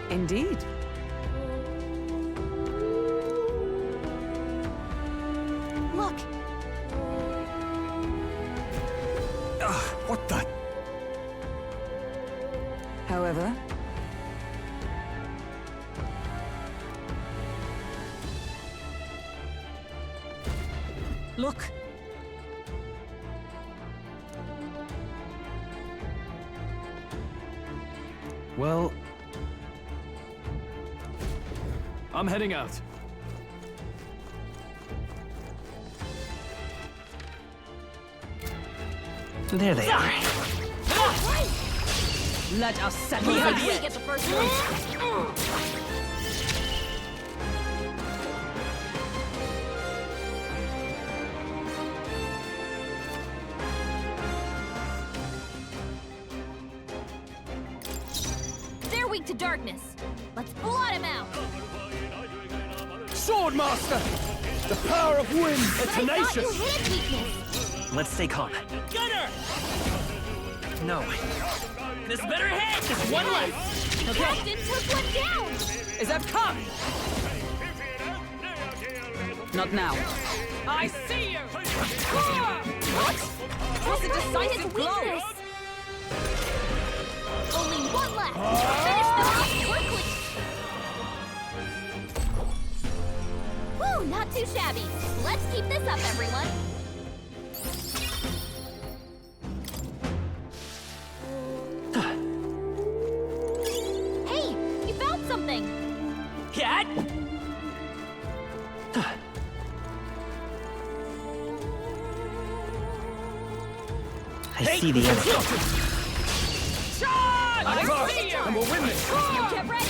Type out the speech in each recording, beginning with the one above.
Indeed. Look! What the? However, look. Well, I'm heading out. There they are. Let us settle Yeah, this. we get the first one. They're weak to darkness. Let's blot him out. Swordmaster! The power of wind! They're But I thought you tenacious! hit its weakness. Let's stay calm. Gunner! No. This better hit! Just one left! The captain took one down. Is that come? Not now. I see you! What? Was a Hit decisive its blow. weakness. Only one left. Finish them off quickly. Woo, not too shabby. Let's keep this up, everyone. Hey, you found something. Cat? I see the enemy. I see you! And we'll win this! You get ready.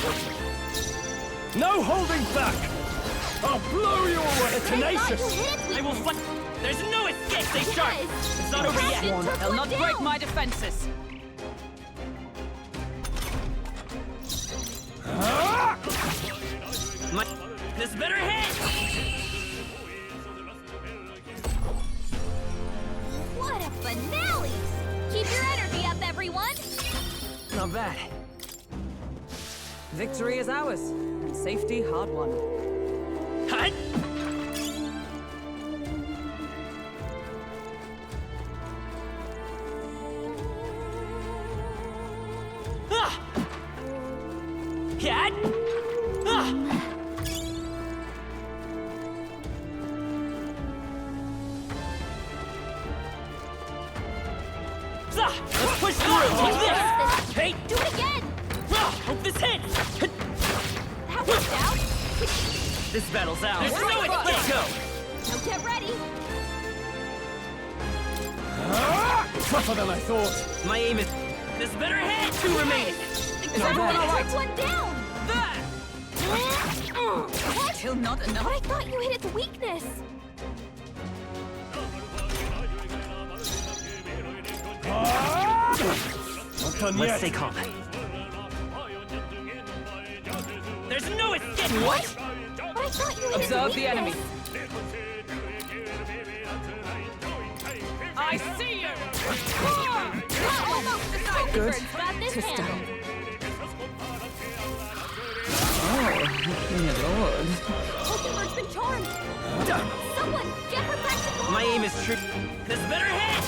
No holding back! I'll blow you away! They're I thought tenacious! you hit its I will weakness. fight! There's no escape! Stay sharp! Yes. It's not over yet! Captain took They'll one not down. break my defenses. This better hit! What a finale! Keep your energy up, everyone. Not bad. Victory is ours, and safety hard won. Hut! Ah! Cat? Ah! Let's push through! Take this! Hey! Do it again. Hope this hits! That worked out. This battle's out! There's no escape. Let's go! Now get ready. Tougher than I thought! My aim is... This better hit! Two remain! The everyone captain all right? took one down. What? Still not enough. But I thought you hit its weakness. Not done Let's yet! stay calm. There's no escape! What? But I thought you hit its Observe weakness. the enemy. I see you! Almost. The Good. Bird's got this To handle. stun. Oh, Lord. Bird's been charmed. Someone get her back to normal. My aim is true. This better hit!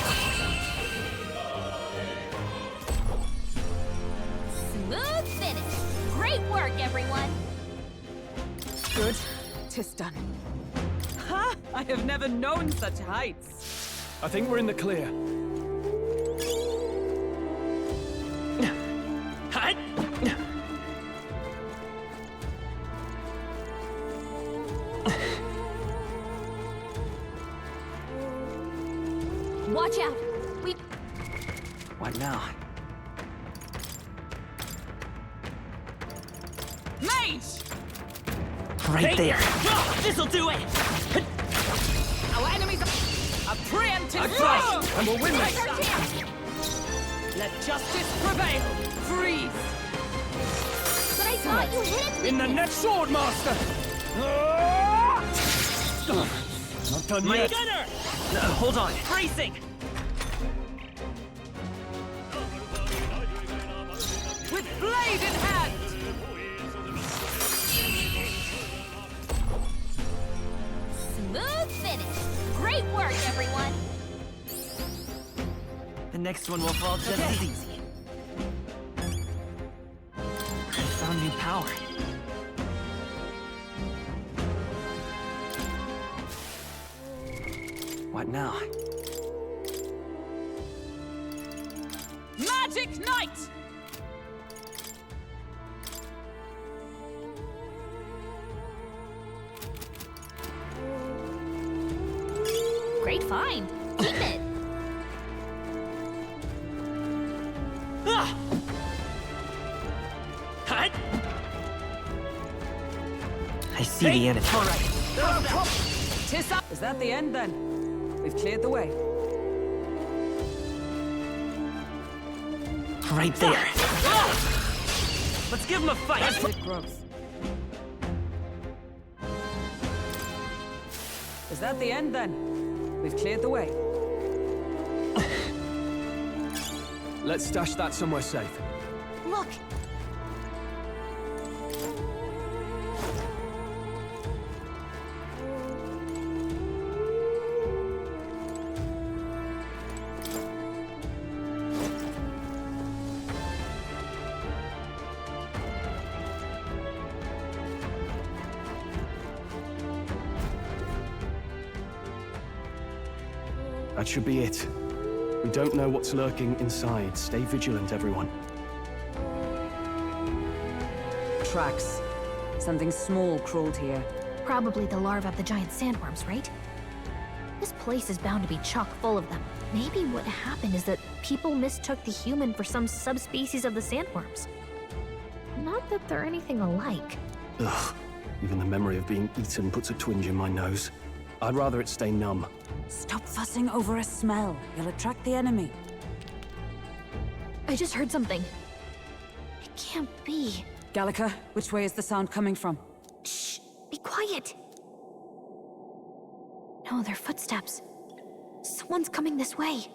Smooth finish. Great work, everyone. Good. 'Tis done. Ha! I have never known such heights. I think we're in the clear. Hut! Watch out. We What now? Mage! Right there. This'll do it! Our enemies are preemptive I've strike! flashed! And we'll win Here's this! our chance. Let justice prevail! Freeze! But I thought you hit its In the weakness. net, Swordmaster! Not done My yet. gunner! Hold on. Bracing! With blade in hand! Smooth finish. Great work, everyone. The next one will fall just as easy. I found new power. What now? Magic Knight! Great find. Keep it. Ah! Hut! I see the enemy. All right. Tis up! Is that the end then? We've cleared the way. Right there. Let's give him a fight. Rapid growth. Is that the end then? We've cleared the way. Let's stash that somewhere safe. Look. That should be it. We don't know what's lurking inside. Stay vigilant, everyone. Tracks. Something small crawled here. Probably the larvae of the giant sandworms, right? This place is bound to be chock full of them. Maybe what happened is that people mistook the human for some subspecies of the sandworms. Not that they're anything alike. Ugh. Even the memory of being eaten puts a twinge in my nose. I'd rather it stay numb. Stop fussing over a smell. You'll attract the enemy. I just heard something. It can't be. Gallica, which way is the sound coming from? Shh! Be quiet! No, they're footsteps. Someone's coming this way.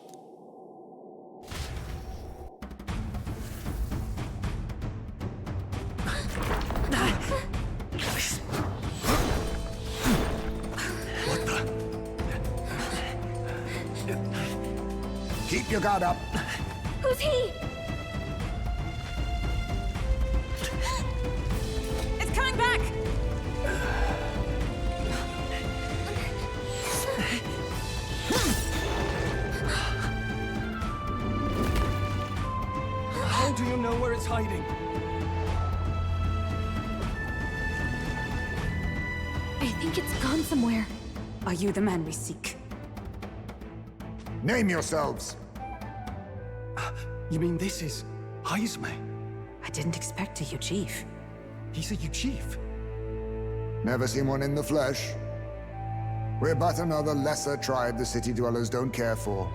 Keep your guard up. Who's he? It's coming back! How do you know where it's hiding? I think it's gone somewhere. Are you the man we seek? Name yourselves. You mean this is Heisme? I didn't expect a chief. He's a chief. Never seen one in the flesh. We're but another lesser tribe the city dwellers don't care for.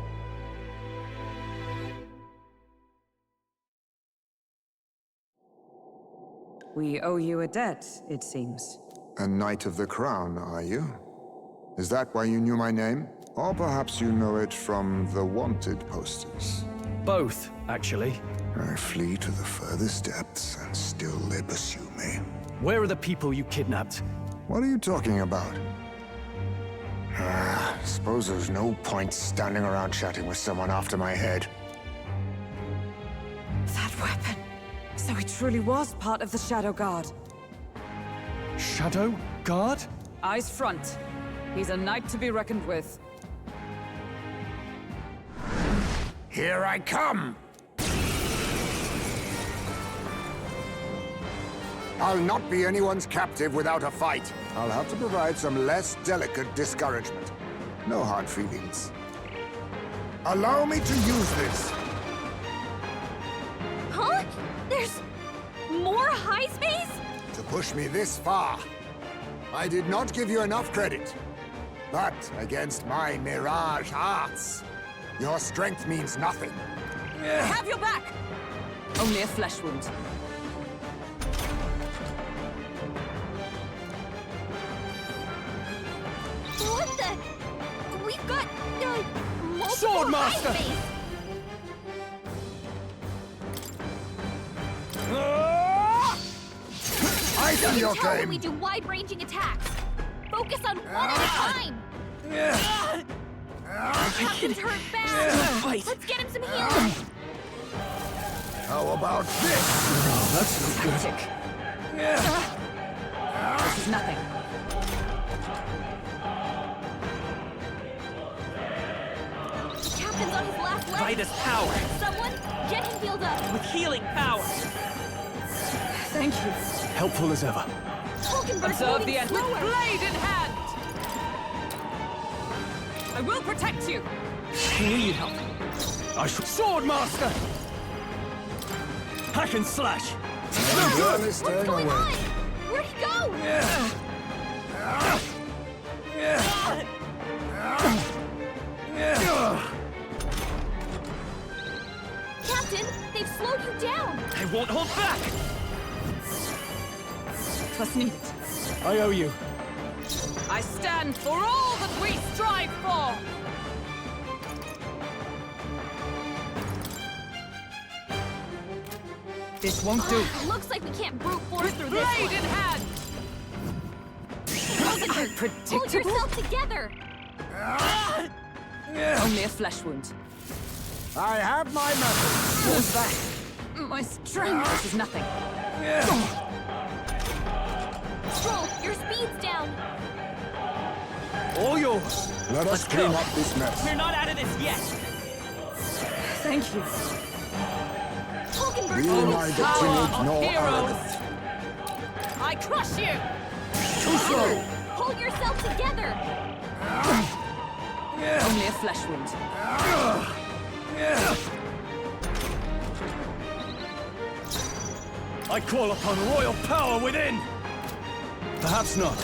We owe you a debt, it seems. A Knight of the Crown, are you? Is that why you knew my name? Or perhaps you know it from the wanted posters? Both, actually. I flee to the furthest depths, and still they pursue me. Where are the people you kidnapped? What are you talking about? Suppose there's no point standing around chatting with someone after my head. That weapon. So he truly was part of the Shadow Guard. Shadow Guard? Eyes front. He's a knight to be reckoned with. Here I come! I'll not be anyone's captive without a fight. I'll have to provide some less delicate discouragement. No hard feelings. Allow me to use this. Huh? There's more high space? To push me this far. I did not give you enough credit. But against my mirage arts, your strength means nothing. Have your back! Only a flesh wound. Multiple Swordmaster! high face. I see your Tell when we game. do wide-ranging attacks. Focus on one at a time. Captain's hurt bad. Let's get him some healing. How about this? That's not good. This is nothing. The captain's on his last leg. Vitus power. Someone, get him healed up. With healing power. Thank you. Helpful as ever. Hulkenberg's Observe moving the end. With slower. blade in hand! I will protect you! I knew you'd help. I shall. Swordmaster! Hack and slash! Really What's staying going away. on? Where'd he go? Captain, they've slowed you down. I won't hold back. Twas needed. I owe you. I stand for all that we strive for! This won't do. Looks like we can't brute force through this Blade one. in hand! Hulkenberg, pull Predictable? yourself together. Only a flesh wound. I have my method. Who's back? My strength. This is nothing. Stroll, your speed's down. All yours. Let us clean up this mess. We're not out of this yet. Thank you. Hulkenberg, Be moving neither Power timid of nor heroes! arrogant. I crush you! Too slow. Pull yourself together. Only a flesh wound. I call upon royal power within. Perhaps not.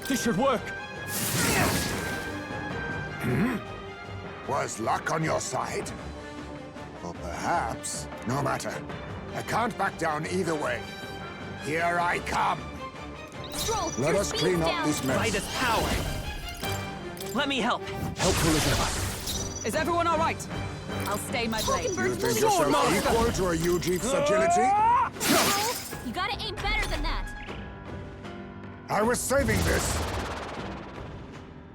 This should work. Was luck on your side? Or perhaps... No matter. I can't back down either way. Here I come. Stroll, Let your us speed's clean up down. this mess. Vitus power. Let me help. Helpful as ever. Is everyone all right? I'll stay my blade. You Hulkenberg's think moving yourself slower. equal to a Ujeef's agility? Stroll, you gotta aim better than that. I was saving this.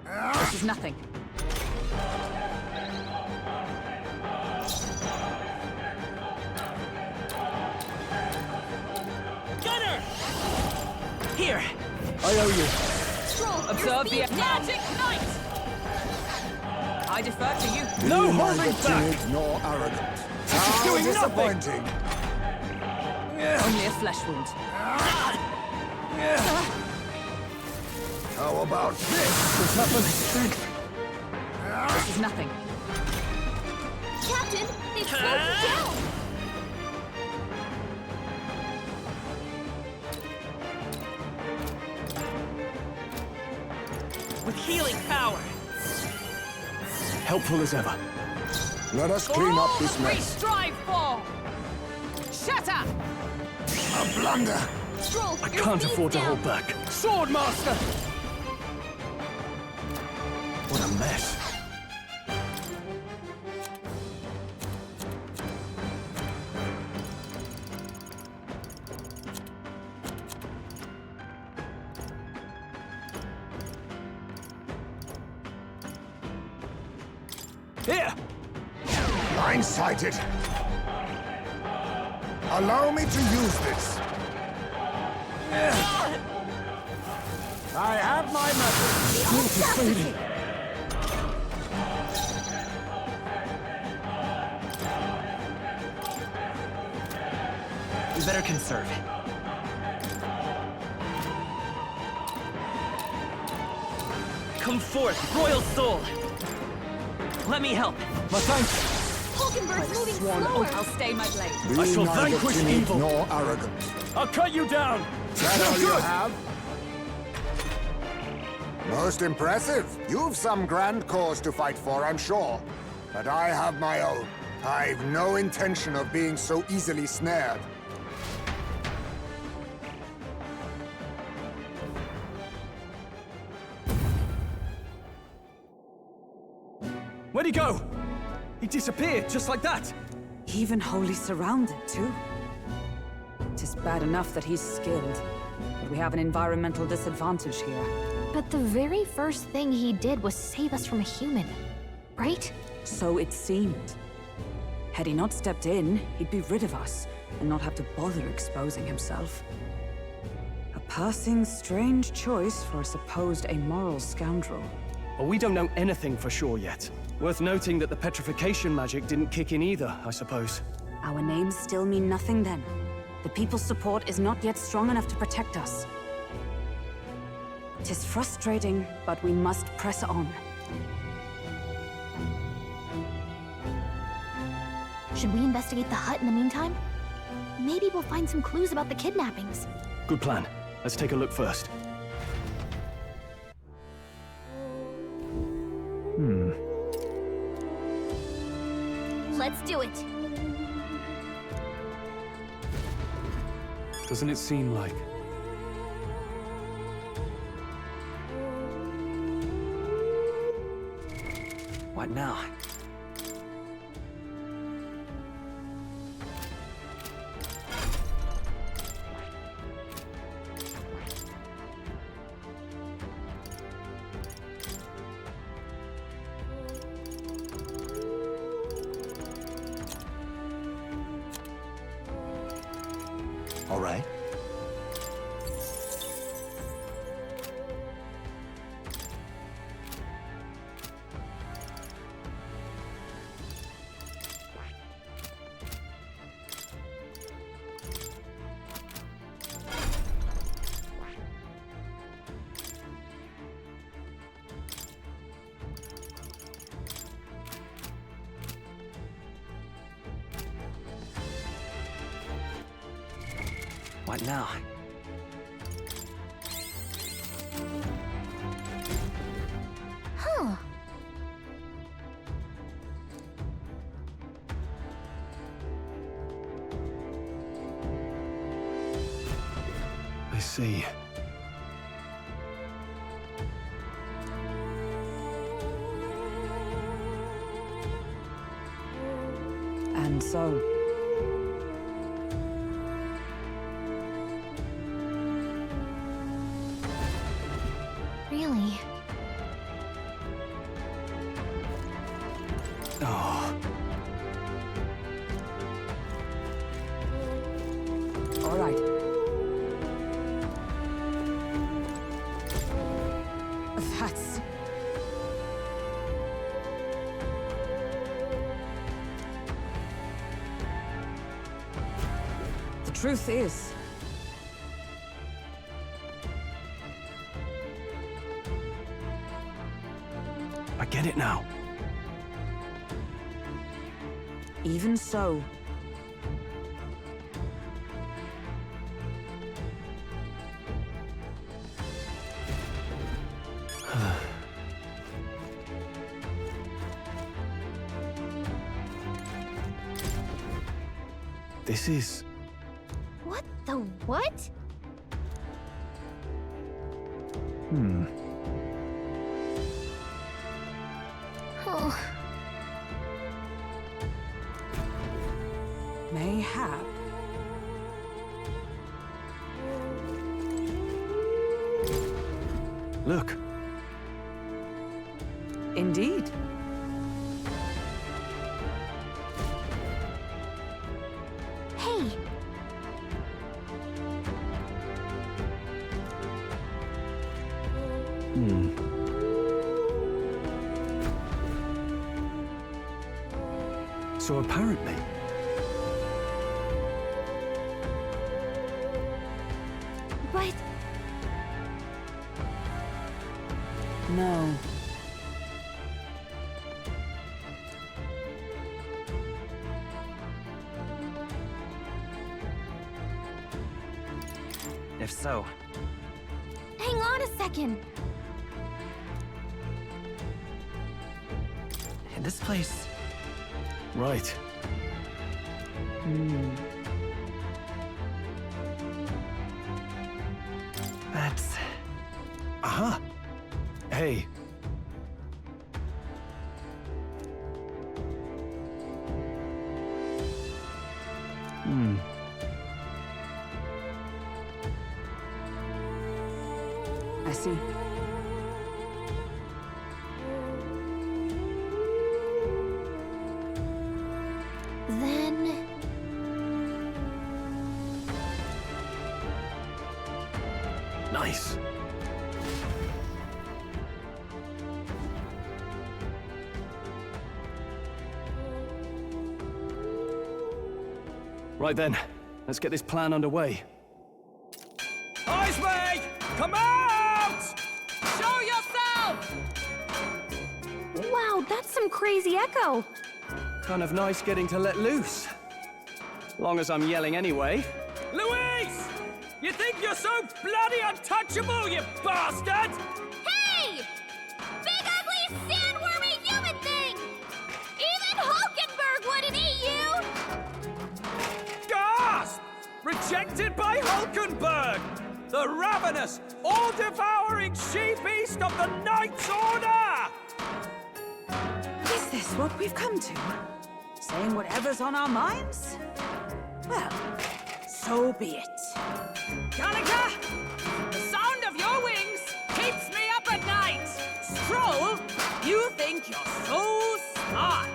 This is nothing. Gunner! Here. I owe you. Stroll, your Observe the speed's down. magic knight! I defer to you. No Be holding neither back. timid nor arrogant. is How doing nothing. disappointing. Only a flesh wound. How about this? What's happened? This is nothing. Captain, they've slowed you down. With healing power. Helpful as ever. Let us For clean all up this that we mess. strive for! Shatter! A blunder. Stroll, I your can't speed's afford to down. hold back. Swordmaster! What a mess. Here! Blindsided. Allow me to use this. I have my method. We better conserve. Come forth, royal soul. Let me help. My thanks. Hulkenberg's moving Sworn slower. oath, I'll stay my blade. Be I shall neither vanquish timid evil. nor arrogant. I'll cut you down. That all you Good. have? Most impressive. You've some grand cause to fight for, I'm sure. But I have my own. I've no intention of being so easily snared. Where'd he go? He disappeared, just like that. Even wholly surrounded, too. Tis bad enough that he's skilled, but we have an environmental disadvantage here. But the very first thing he did was save us from a human, right? So it seemed. Had he not stepped in, he'd be rid of us, and not have to bother exposing himself. A passing, strange choice for a supposed amoral scoundrel. Well, we don't know anything for sure yet. Worth noting that the petrification magic didn't kick in either, I suppose. Our names still mean nothing then. The people's support is not yet strong enough to protect us. 'Tis frustrating, but we must press on. Should we investigate the hut in the meantime? Maybe we'll find some clues about the kidnappings. Good plan. Let's take a look first. Let's do it. Doesn't it seem like... What now? All right. What now? Huh. I see. And so... Really? Oh, all right. That's... The truth is, I get it now. even so, This is... What the what? Oh, mayhap. Look. Indeed. hey, So apparently... but No. If so, hang on a second. in this place, Right. that's... Aha! Hey. see. Then... Nice. Right then, let's get this plan underway. Eyes way! Come out! Show yourself! Wow, that's some crazy echo. Kind of nice getting to let loose. Long as I'm yelling anyway. Louise! You think you're so bloody untouchable, you bastard? Hey! Big ugly sandwormy human thing! Even Hulkenberg wouldn't eat you! Gasp! Rejected by Hulkenberg! The ravenous, all-devouring she-beast of the Knight's Order! Is this what we've come to? Saying whatever's on our minds? Well, so be it. Gallagher! The sound of your wings keeps me up at night! Stroll, you think you're so smart!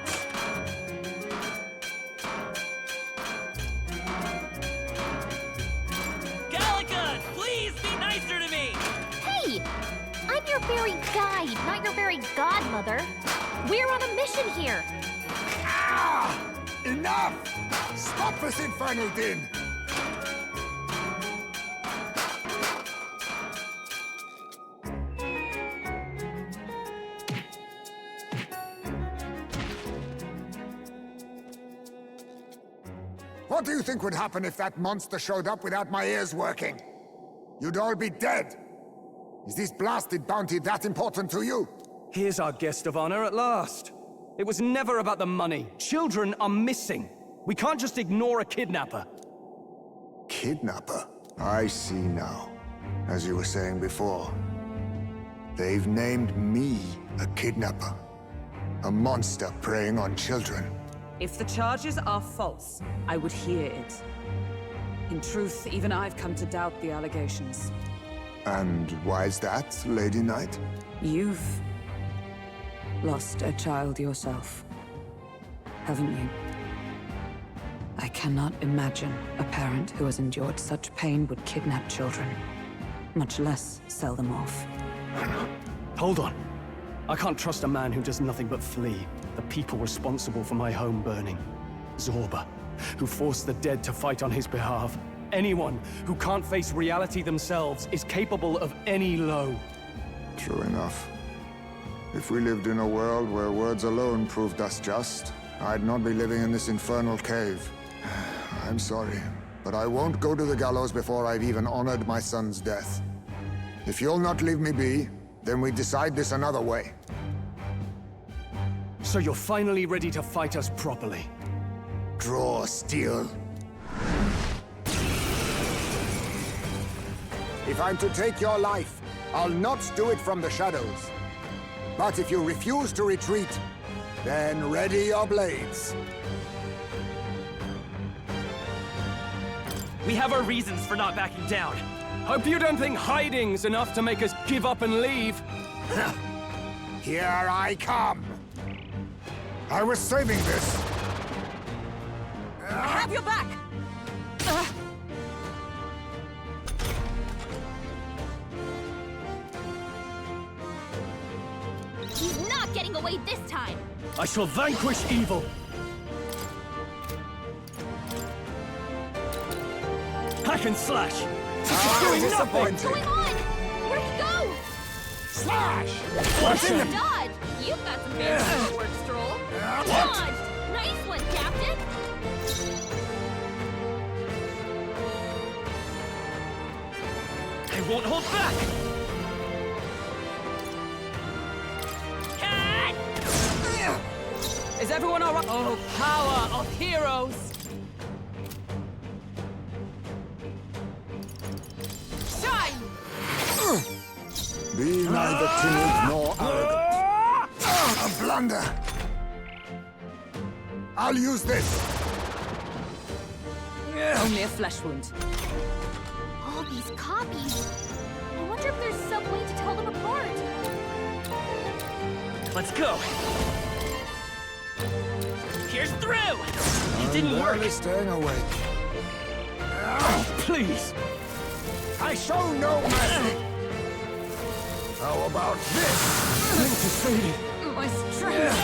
Gallagher, please be nicer to me! Hey! I'm your fairy guide, not your fairy godmother. We're on a mission here. Ah! Enough! Stop this infernal din! What do you think would happen if that monster showed up without my ears working? You'd all be dead. Is this blasted bounty that important to you? Here's our guest of honor at last. It was never about the money. Children are missing. We can't just ignore a kidnapper. Kidnapper? I see now. As you were saying before, they've named me a kidnapper. A monster preying on children. If the charges are false, I would hear it. In truth, even I've come to doubt the allegations. And why's that, Lady Knight? You've lost a child yourself, haven't you? I cannot imagine a parent who has endured such pain would kidnap children, much less sell them off. Hold on. I can't trust a man who does nothing but flee. The people responsible for my home burning. Zorba, who forced the dead to fight on his behalf. Anyone who can't face reality themselves is capable of any low. True enough. If we lived in a world where words alone proved us just, I'd not be living in this infernal cave. I'm sorry, but I won't go to the gallows before I've even honored my son's death. If you'll not leave me be, then we decide this another way. So you're finally ready to fight us properly. Draw steel. If I'm to take your life, I'll not do it from the shadows. But if you refuse to retreat, then ready your blades. We have our reasons for not backing down. Hope you don't think hiding's enough to make us give up and leave. Here I come. I was saving this. I have your back! He's not getting away this time. I shall vanquish evil. Hack and slash. Disappointing. What's going on? Where'd he go? Slash! What's in it? Dodge! You've got some fancy work, Stroll. Dodge! Nice one, Captain! I won't hold back! Is everyone all right? Oh, power of heroes! Shine! Be neither timid nor arrogant. A blunder. I'll use this. Only a flesh wound. All these copies. I wonder wonder if there's some way to tell them apart. Let's go. Here's through. It didn't work. Barely staying awake. Please! I show no mercy. How about this? Strength is fading. My strength!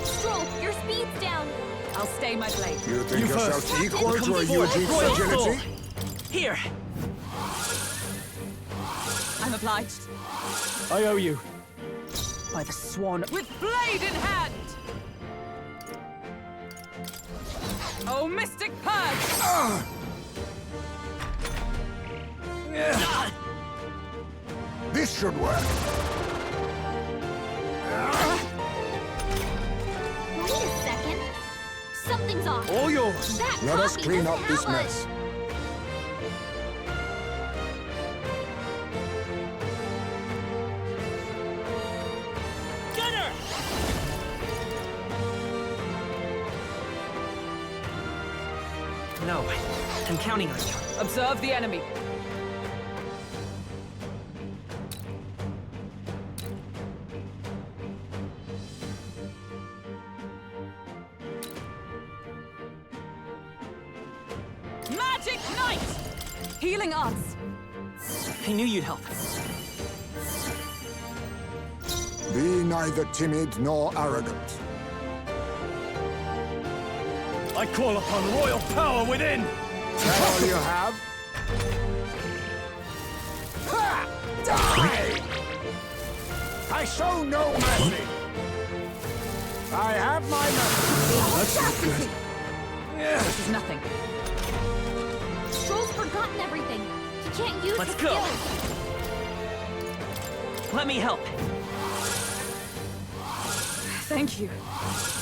Stroll, your speed's down. I'll stay my blade. You think You yourself first. equal to a Come Yuji's forth, Royal Soul. agility? Here. I'm obliged. I owe you. By the swan, with blade in hand! Oh, mystic purge! This should work. Wait a second. Something's off. All yours. That Let us copy clean doesn't up this have a- mess. Gunner! No, I'm counting on you. Observe the enemy. Magic Knight! Healing arts. I knew you'd help. Be neither timid nor arrogant. I call upon royal power within! That all you have? Ha! Die! I show no mercy. I have my method. This is nothing. Stroll's forgotten everything. He can't use Let's his go. skills. Let me help. Thank you.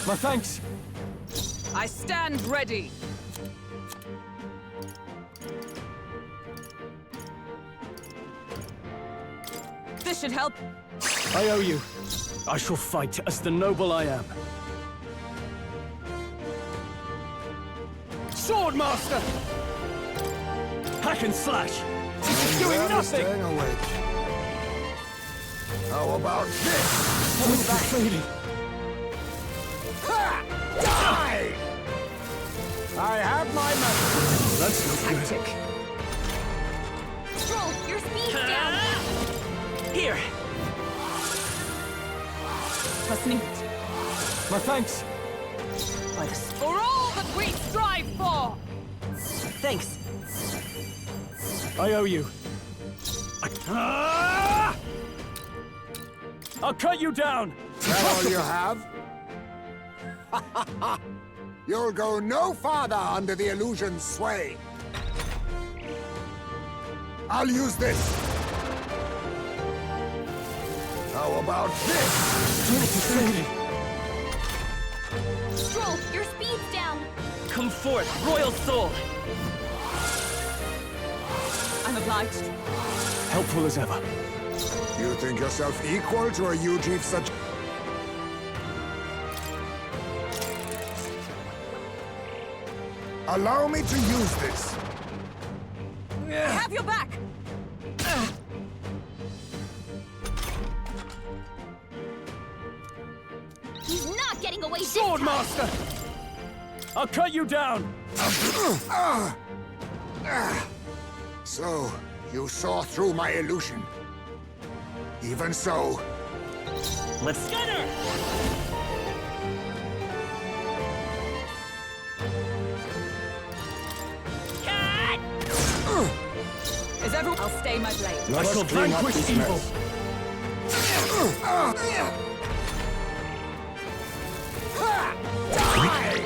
My thanks. I stand ready. This should help. I owe you. I shall fight as the noble I am. Swordmaster! Hack and slash! This is doing Barely nothing! staying awake. How about this? Strength is fading. Ha! Die! I have my method. That's not good. Tactic. Stroll, your speed's down. Here. Trust me. My thanks. By the for all that we strive for. Thanks. I owe you. Ah! I'll cut you down! That all you have? You'll go no farther under the illusion's sway. I'll use this. How about this? Strength is fading. Stroll, your speed's down. Come forth, Royal Soul. I'm obliged. Helpful as ever. You think yourself equal to a Yuji such... Allow me to use this. I have your back. He's not getting away this time. Swordmaster! I'll cut you down! So, you saw through my illusion. Even so, Let's Gunner! Cut! Is everyone? I'll stay my blade. I let shall us clean up vanquish this evil! mess. Die!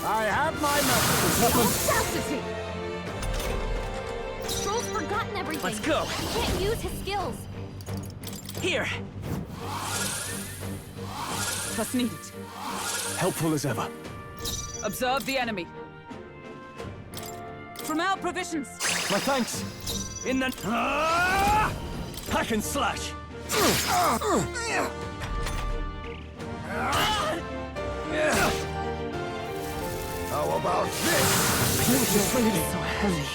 I have my method. Audacity! Stroll's forgotten everything. Let's go. He can't use his skills. Here. Trust needed. Helpful as ever. Observe the enemy. From our provisions. My thanks. In the... Ah! Hack and slash! How about this? Strength is fading. So heavy.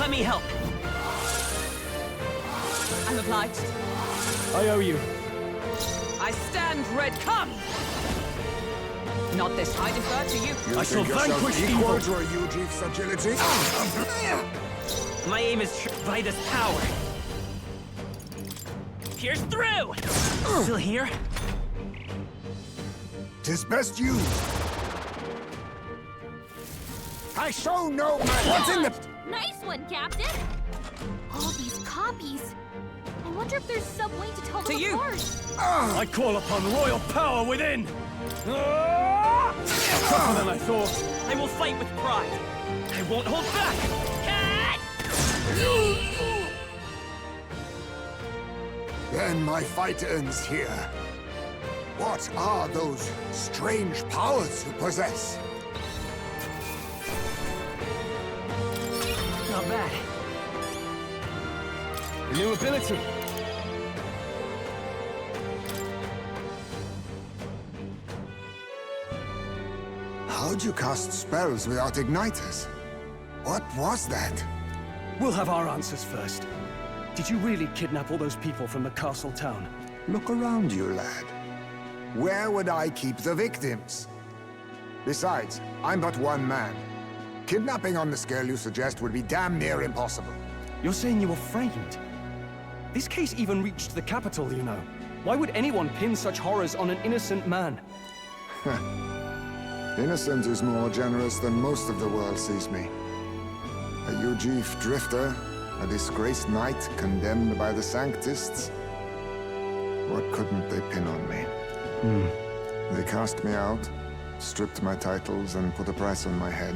Let me help. I'm obliged. I owe you. I stand ready. Come! Not this. I defer to you. You I shall think yourself vanquish equal evil. to a Yuji's agility? My aim is by this power. Pierce through! Still here? 'Tis best used. I show no mercy. What's in the... Nice one, Captain! All these copies. I wonder if there's some way to tell them To you. apart. I call upon royal power within! Tougher than I thought. I will fight with pride. I won't hold back. Cat! Then my fight ends here. What are those strange powers you possess? Not bad. A new ability. How'd you cast spells without igniters? What was that? We'll have our answers first. Did you really kidnap all those people from the castle town? Look around you, lad. Where would I keep the victims? Besides, I'm but one man. Kidnapping on the scale you suggest would be damn near impossible. You're saying you were framed? This case even reached the capital, you know. Why would anyone pin such horrors on an innocent man? Innocent is more generous than most of the world sees me. A Yuji drifter, a disgraced knight condemned by the Sanctists. What couldn't they pin on me? They cast me out, stripped my titles, and put a price on my head.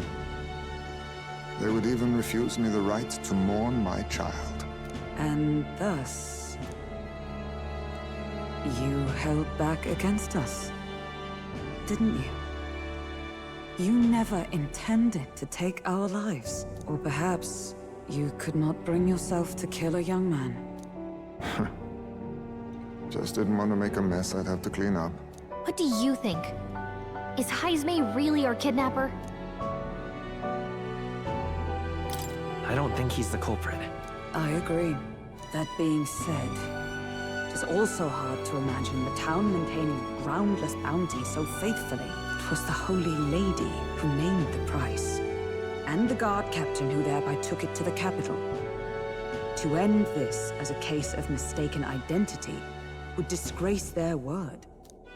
They would even refuse me the right to mourn my child. And thus, you held back against us, didn't you? You never intended to take our lives. Or perhaps you could not bring yourself to kill a young man. Just didn't want to make a mess I'd have to clean up. What do you think? Is Heismei really our kidnapper? I don't think he's the culprit. I agree. That being said, it is also hard to imagine the town maintaining a groundless bounty so faithfully. It was the Holy Lady who named the price, and the guard captain who thereby took it to the capital. To end this as a case of mistaken identity would disgrace their word.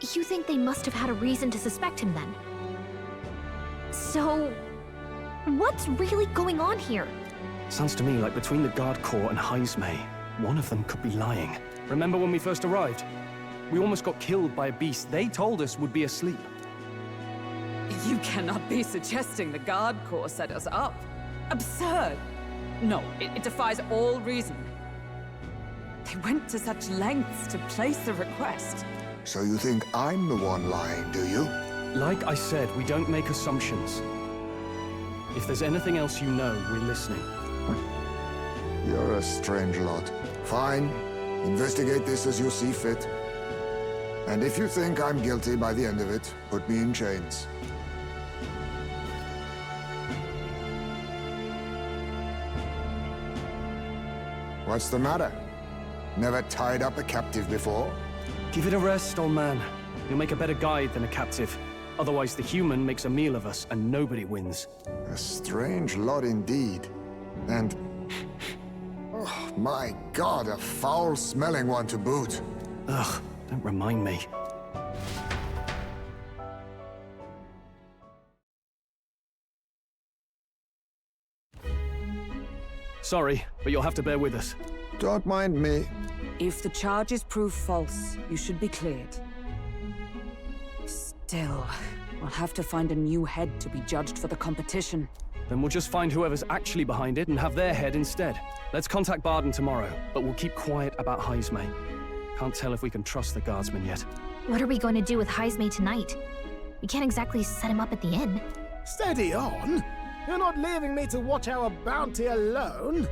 You think they must have had a reason to suspect him then? So, what's really going on here? Sounds to me like between the Guard Corps and Heismei, one of them could be lying. Remember when we first arrived? We almost got killed by a beast they told us would be asleep. You cannot be suggesting the Guard Corps set us up. Absurd. No, it defies all reason. They went to such lengths to place the request. So you think I'm the one lying, do you? Like I said, we don't make assumptions. If there's anything else you know, we're listening. You're a strange lot. Fine. Investigate this as you see fit. And if you think I'm guilty by the end of it, put me in chains. What's the matter? Never tied up a captive before? Give it a rest, old man. You'll make a better guide than a captive. Otherwise, the human makes a meal of us, and nobody wins. A strange lot indeed. And... oh, my God, a foul-smelling one to boot. Ugh, don't remind me. Sorry, but you'll have to bear with us. Don't mind me. If the charges prove false, you should be cleared. Still, we'll have to find a new head to be judged for the competition. Then we'll just find whoever's actually behind it and have their head instead. Let's contact Barden tomorrow, but we'll keep quiet about Heismei. Can't tell if we can trust the guardsman yet. What are we going to do with Heismei tonight? We can't exactly set him up at the inn. Steady on! You're not leaving me to watch our bounty alone!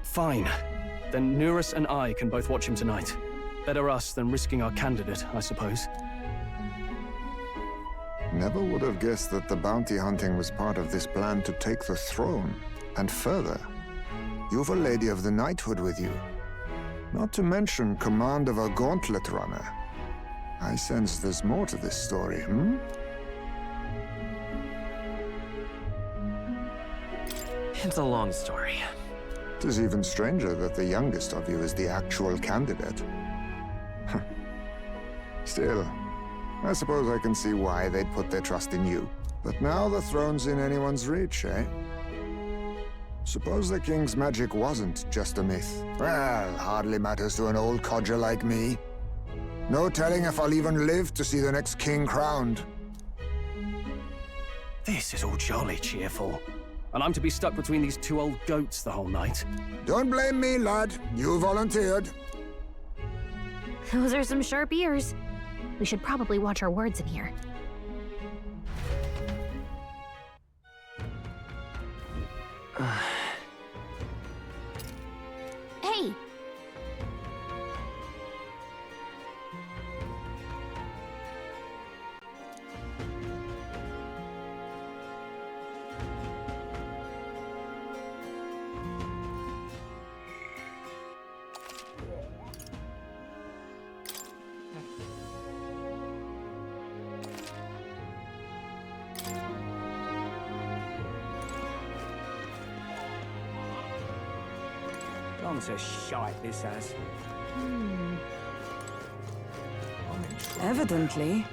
Fine. Then Nurus and I can both watch him tonight. Better us than risking our candidate, I suppose. Never would have guessed that the bounty hunting was part of this plan to take the throne. And further, you've a Lady of the Knighthood with you. Not to mention command of a gauntlet runner. I sense there's more to this story, hmm? It's a long story. It is even stranger that the youngest of you is the actual candidate. Still, I suppose I can see why they'd put their trust in you. But now the throne's in anyone's reach, eh? Suppose the king's magic wasn't just a myth. Well, hardly matters to an old codger like me. No telling if I'll even live to see the next king crowned. This is all jolly cheerful. And I'm to be stuck between these two old goats the whole night. Don't blame me, lad. You volunteered. Those are some sharp ears. We should probably watch our words in here. Hey! Tom's a shite, this has. Evidently.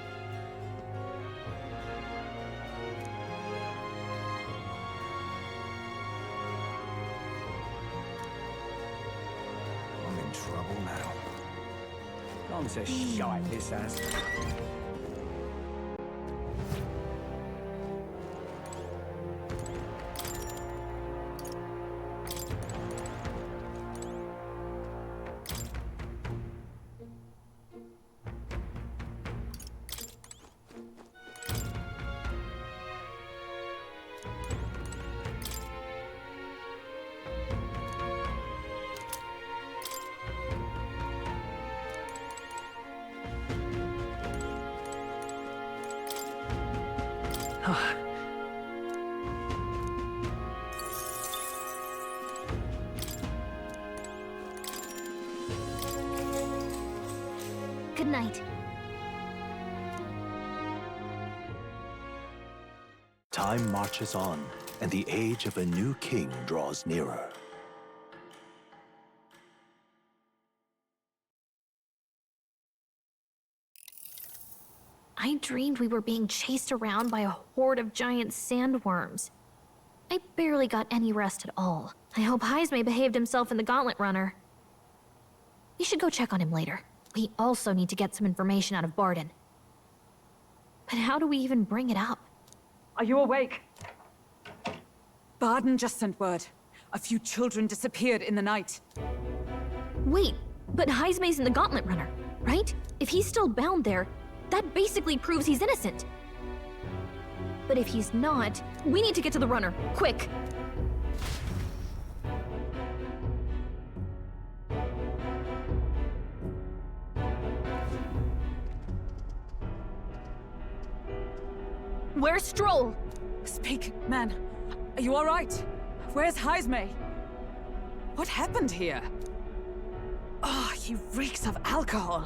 I'm in trouble now. Tom's a shite, this has. Good night. Time marches on, and the age of a new king draws nearer. I dreamed we were being chased around by a horde of giant sandworms. I barely got any rest at all. I hope Heisme behaved himself in the Gauntlet Runner. We should go check on him later. We also need to get some information out of Barden. But how do we even bring it up? Are you awake? Barden just sent word. A few children disappeared in the night. Wait, but Heisme's in the Gauntlet Runner, right? If he's still bound there, that basically proves he's innocent. But if he's not, we need to get to the runner, quick! Where's Stroll? Speak, man. Are you all right? Where's Heisme? What happened here? Oh, he reeks of alcohol.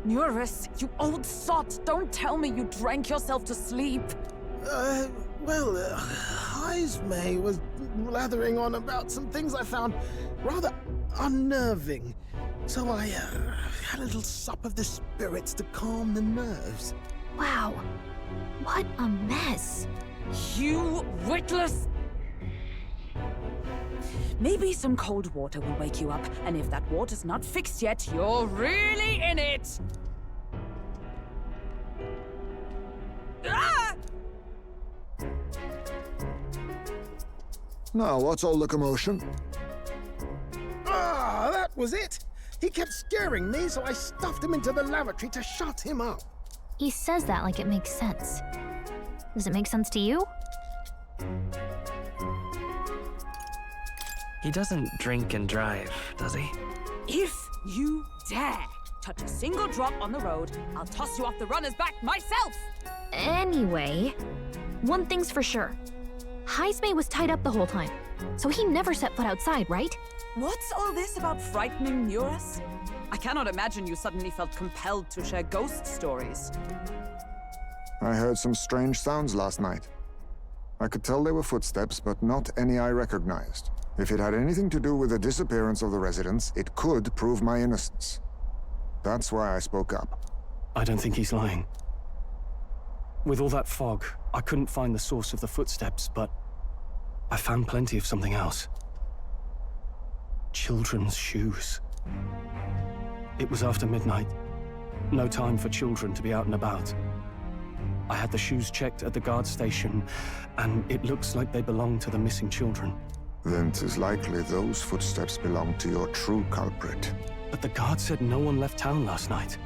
Nuris, you old sot, don't tell me you drank yourself to sleep. Heisme was blathering on about some things I found rather unnerving. So I had a little sup of the spirits to calm the nerves. Wow, what a mess. You witless... Maybe some cold water will wake you up, and if that water's not fixed yet, you're really in it! Ah! Now, what's all the commotion? Ah, that was it! He kept scaring me, so I stuffed him into the lavatory to shut him up. He says that like it makes sense. Does it make sense to you? He doesn't drink and drive, does he? If you dare touch a single drop on the road, I'll toss you off the runner's back myself! Anyway, one thing's for sure. Heismay was tied up the whole time, so he never set foot outside, right? What's all this about frightening Eurus? I cannot imagine you suddenly felt compelled to share ghost stories. I heard some strange sounds last night. I could tell they were footsteps, but not any I recognized. If it had anything to do with the disappearance of the residents, it could prove my innocence. That's why I spoke up. I don't think he's lying. With all that fog, I couldn't find the source of the footsteps, but I found plenty of something else. Children's shoes. It was after midnight. No time for children to be out and about. I had the shoes checked at the guard station, and it looks like they belong to the missing children. Then 'tis likely those footsteps belong to your true culprit. But the guard said no one left town last night.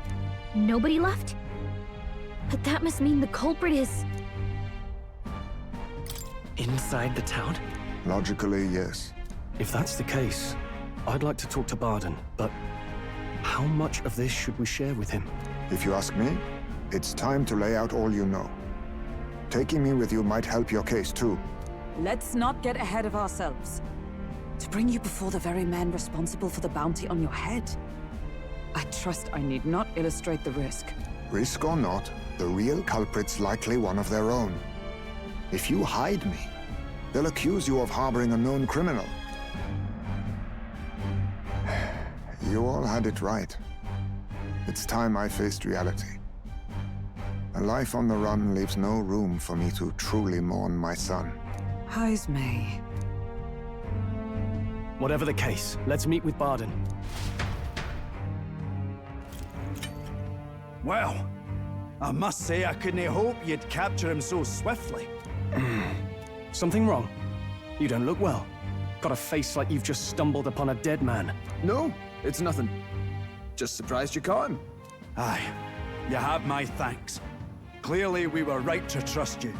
Nobody left? But that must mean the culprit is... Inside the town? Logically, yes. If that's the case, I'd like to talk to Barden, but how much of this should we share with him? If you ask me, it's time to lay out all you know. Taking me with you might help your case, too. Let's not get ahead of ourselves. To bring you before the very man responsible for the bounty on your head? I trust I need not illustrate the risk. Risk or not, the real culprit's likely one of their own. If you hide me, they'll accuse you of harboring a known criminal. You all had it right. It's time I faced reality. A life on the run leaves no room for me to truly mourn my son. Heismay. Whatever the case, let's meet with Barden. Well, I must say I couldn't hope you'd capture him so swiftly. Something wrong? You don't look well. Got a face like you've just stumbled upon a dead man. No, it's nothing. Just surprised you caught him. Aye, you have my thanks. Clearly we were right to trust you.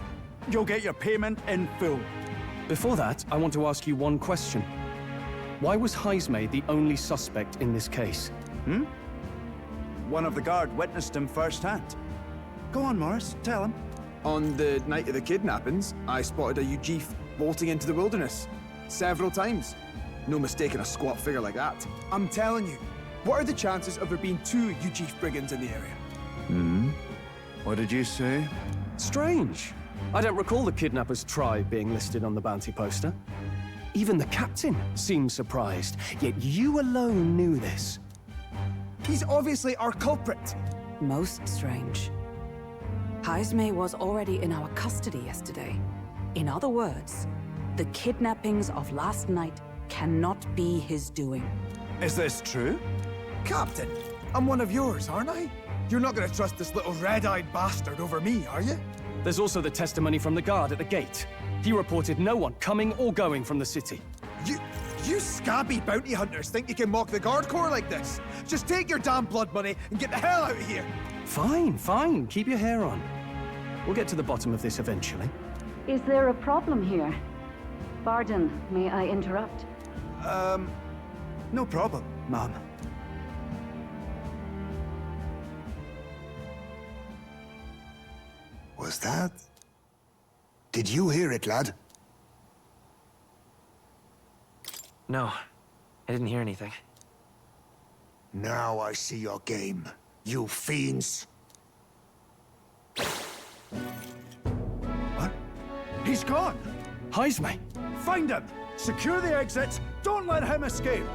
You'll get your payment in full. Before that, I want to ask you one question. Why was Heismay the only suspect in this case? One of the guard witnessed him firsthand. Go on, Morris, tell him. On the night of the kidnappings, I spotted a Ujif bolting into the wilderness. Several times. No mistaking a squat figure like that. I'm telling you, what are the chances of there being 2 Ujif brigands in the area? What did you say? Strange. I don't recall the kidnappers' tribe being listed on the bounty poster. Even the captain seemed surprised, yet you alone knew this. He's obviously our culprit. Most strange. Heismay was already in our custody yesterday. In other words, the kidnappings of last night cannot be his doing. Is this true? Captain, I'm one of yours, aren't I? You're not gonna trust this little red-eyed bastard over me, are you? There's also the testimony from the guard at the gate. He reported no one coming or going from the city. You scabby bounty hunters think you can mock the Guard Corps like this? Just take your damn blood money and get the hell out of here! Fine, fine. Keep your hair on. We'll get to the bottom of this eventually. Is there a problem here? Barden, may I interrupt? No problem, ma'am. Was that? Did you hear it, lad? No, I didn't hear anything. Now I see your game, you fiends. What? He's gone! Heismay! Find him! Secure the exits! Don't let him escape!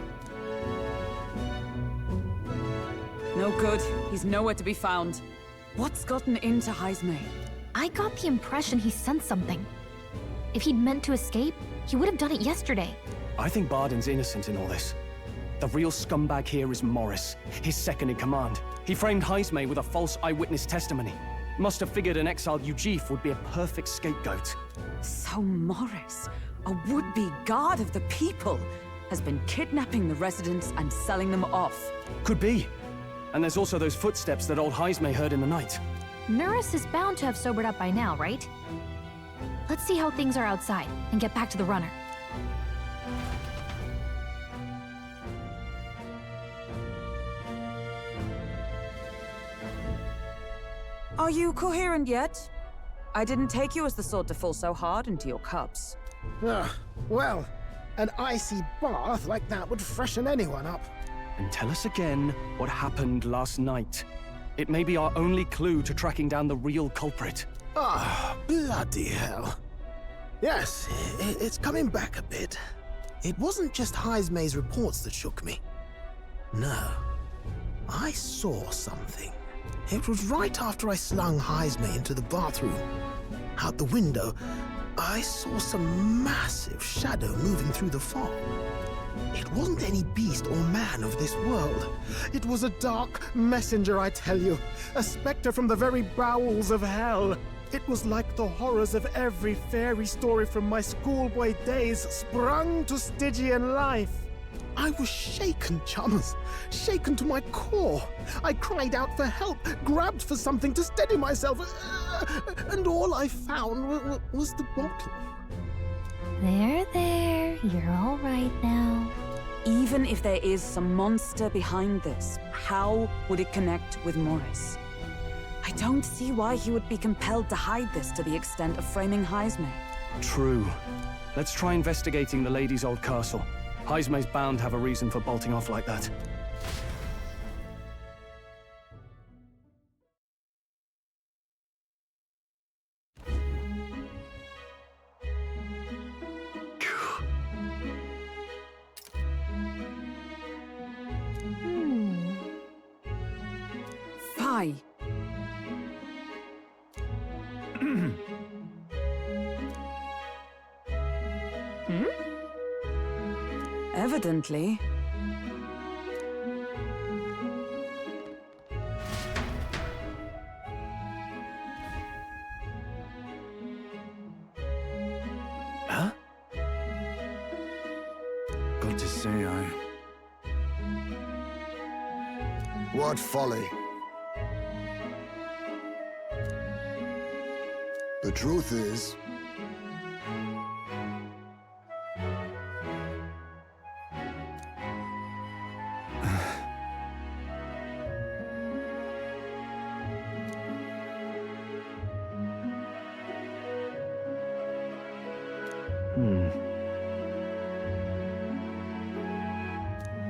No good. He's nowhere to be found. What's gotten into Heismay? I got the impression he sensed something. If he'd meant to escape, he would have done it yesterday. I think Barden's innocent in all this. The real scumbag here is Morris, his second in command. He framed Heismay with a false eyewitness testimony. Must have figured an exiled Ujif would be a perfect scapegoat. So Morris, a would-be guard of the people, has been kidnapping the residents and selling them off. Could be. And there's also those footsteps that old Heismay heard in the night. Nurus is bound to have sobered up by now, right? Let's see how things are outside and get back to the runner. Are you coherent yet? I didn't take you as the sort to fall so hard into your cups. Well, an icy bath like that would freshen anyone up. And tell us again what happened last night. It may be our only clue to tracking down the real culprit. Bloody hell. Yes, it's coming back a bit. It wasn't just Heismay's reports that shook me. No, I saw something. It was right after I slung Heismay into the bathroom. Out the window, I saw some massive shadow moving through the fog. It wasn't any beast or man of this world. It was a dark messenger, I tell you. A specter from the very bowels of hell. It was like the horrors of every fairy story from my schoolboy days sprung to Stygian life. I was shaken, chums. Shaken to my core. I cried out for help, grabbed for something to steady myself, and all I found was the bottle. There. You're all right now. Even if there is some monster behind this, how would it connect with Morris? I don't see why he would be compelled to hide this to the extent of framing Heismay. True. Let's try investigating the lady's old castle. Heismay's bound to have a reason for bolting off like that. Fie. Evidently. Huh? Got to say, What folly. The truth is,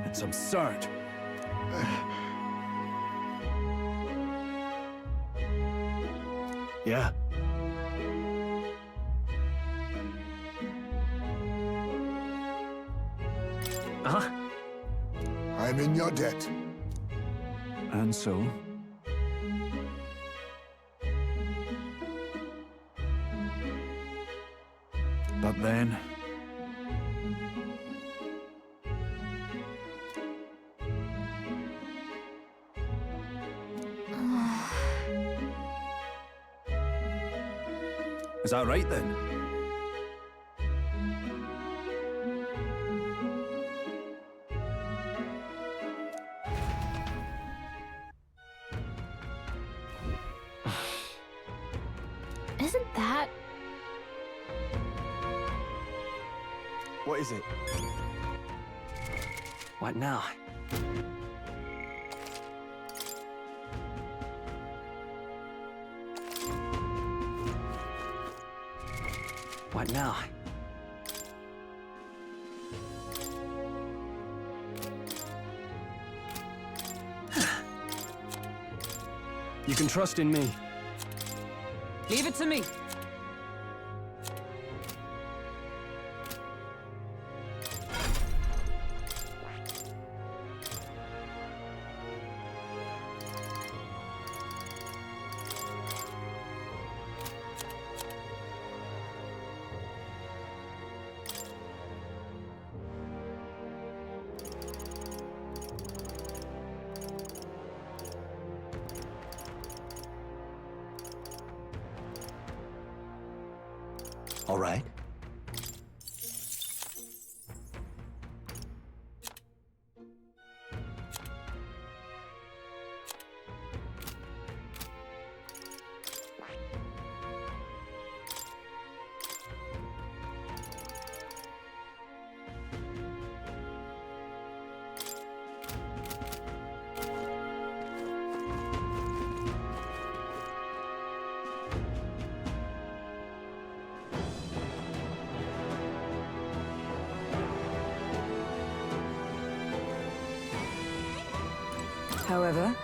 it's absurd. Yeah. I'm in your debt. And so? But then... Is that right then? Isn't that... What is it? What now? What now? You can trust in me. Leave it to me. All right. However,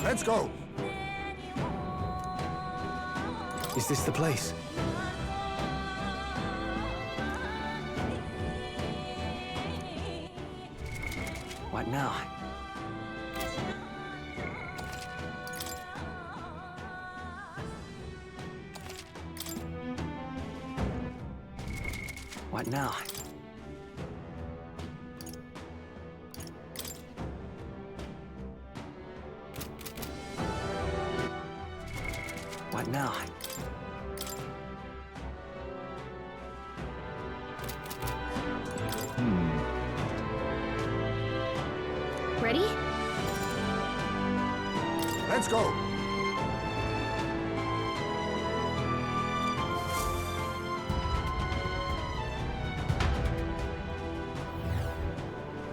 let's go. Is this the place? What now? What now? What now? Ready? Let's go.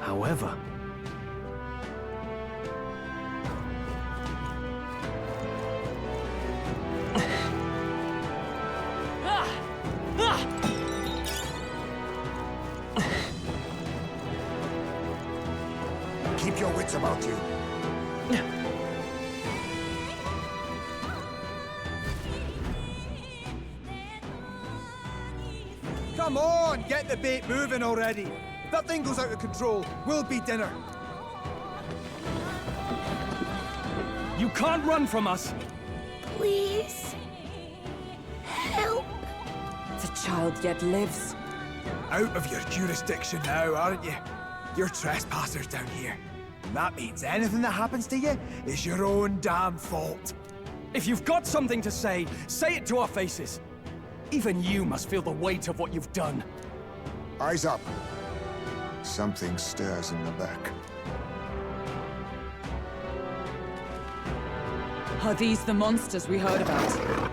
However... Keep your wits about you. Come on, get the bait moving already. If that thing goes out of control, we'll be dinner. You can't run from us! Please. Help. The child yet lives. Out of your jurisdiction now, aren't you? You're trespassers down here. And that means anything that happens to you is your own damn fault. If you've got something to say it to our faces. Even you must feel the weight of what you've done. Eyes up. Something stirs in the back. Are these the monsters we heard about?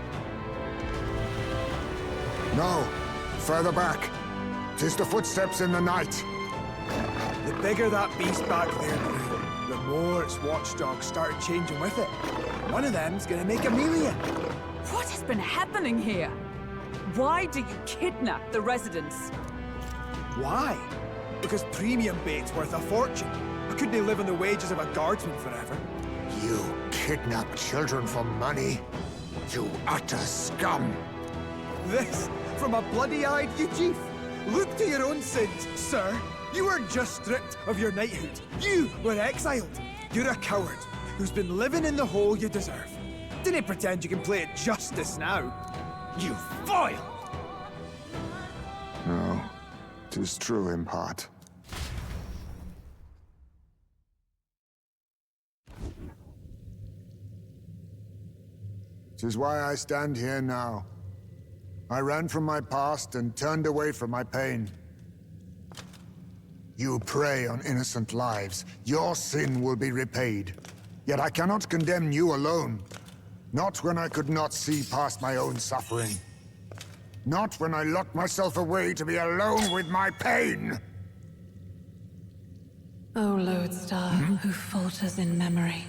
No. Further back. 'Tis the footsteps in the night. The bigger that beast back there grew, the more its watchdogs started changing with it. One of them's gonna make Amelia. What has been happening here? Why do you kidnap the residents? Why? Because premium bait's worth a fortune. I couldn't live on the wages of a guardsman forever. You kidnap children for money? You utter scum! This from a bloody-eyed Eugene. Look to your own sins, sir. You weren't just stripped of your knighthood. You were exiled. You're a coward who's been living in the hole you deserve. Didn't pretend you can play at justice now. You vile! No, 'tis true in part. 'Tis why I stand here now. I ran from my past and turned away from my pain. You prey on innocent lives. Your sin will be repaid. Yet I cannot condemn you alone. Not when I could not see past my own suffering. Not when I locked myself away to be alone with my pain. O lodestar, who falters in memory,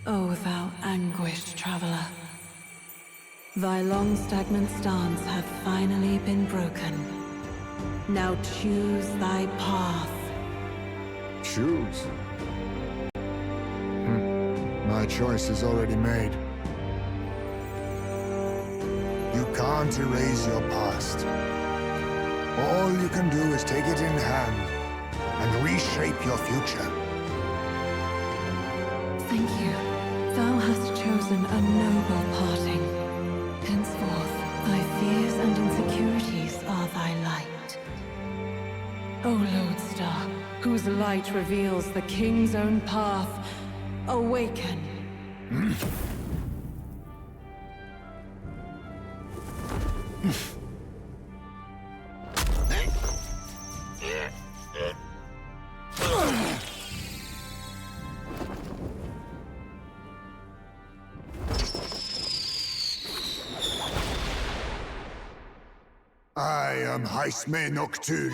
O thou anguished traveler. Thy long stagnant stance hath finally been broken. Now choose thy path. Choose? My choice is already made. You can't erase your past. All you can do is take it in hand and reshape your future. Thank you. Thou hast chosen a noble parting. Henceforth, thy fears and insecurities are thy light. O lodestar, whose light reveals the king's own path, awaken. I am Haisme Noctul.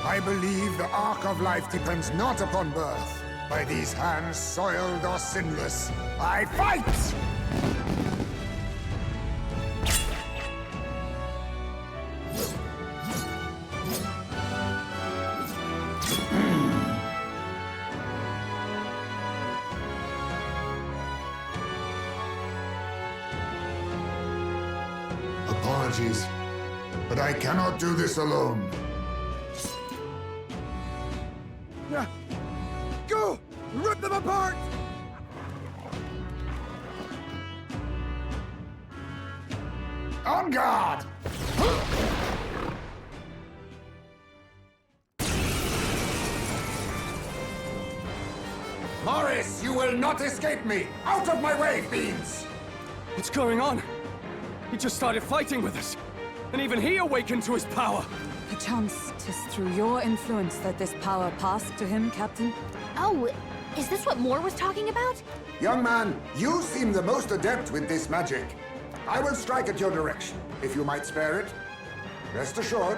I believe the arc of life depends not upon birth. By these hands, soiled or sinless, I fight! apologies, but I cannot do this alone. Go! Rip them apart! On guard! Morris, you will not escape me! Out of my way, fiends! What's going on? He just started fighting with us. And even he awakened to his power. Perchance 'tis through your influence that this power passed to him, Captain? Oh, is this what Moore was talking about? Young man, you seem the most adept with this magic. I will strike at your direction, if you might spare it. Rest assured,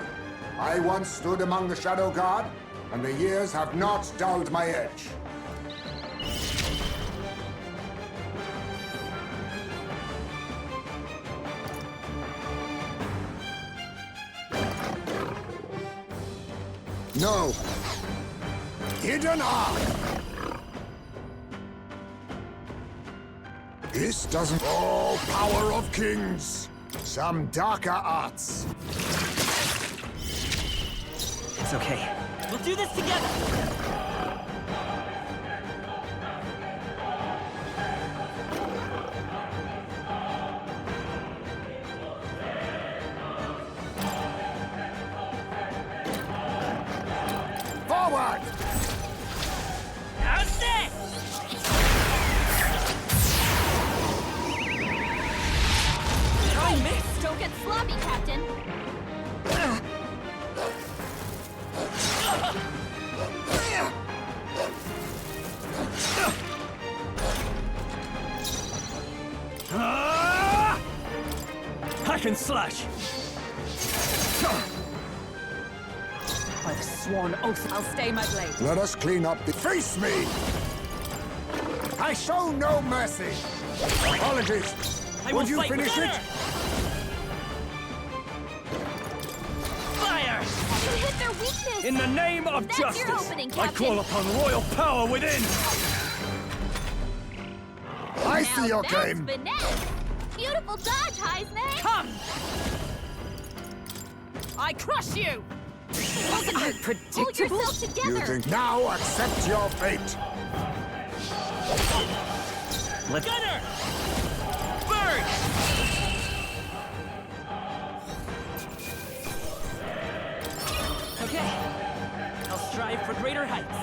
I once stood among the Shadow Guard, and the years have not dulled my edge. No! Hidden Ark! This doesn't... Oh, power of kings! Some darker arts. It's okay. We'll do this together! Forward! How's this? I missed! Don't get sloppy, Captain! Hack and slash! By the sworn oath, I'll stay my blade. Let us clean up the... Face me! I show no mercy! Apologies! Would you finish it? Fire! You hit their weakness! In the name of That's your justice, opening, I Captain. call upon royal power within! I see your Now that's game! finesse! Beautiful dodge, Heisman! Come! I crush you! Wasn't I Hold predictable? yourself together! You think now accept your fate! Let's... Gunner! Bird! Okay. I'll strive for greater heights.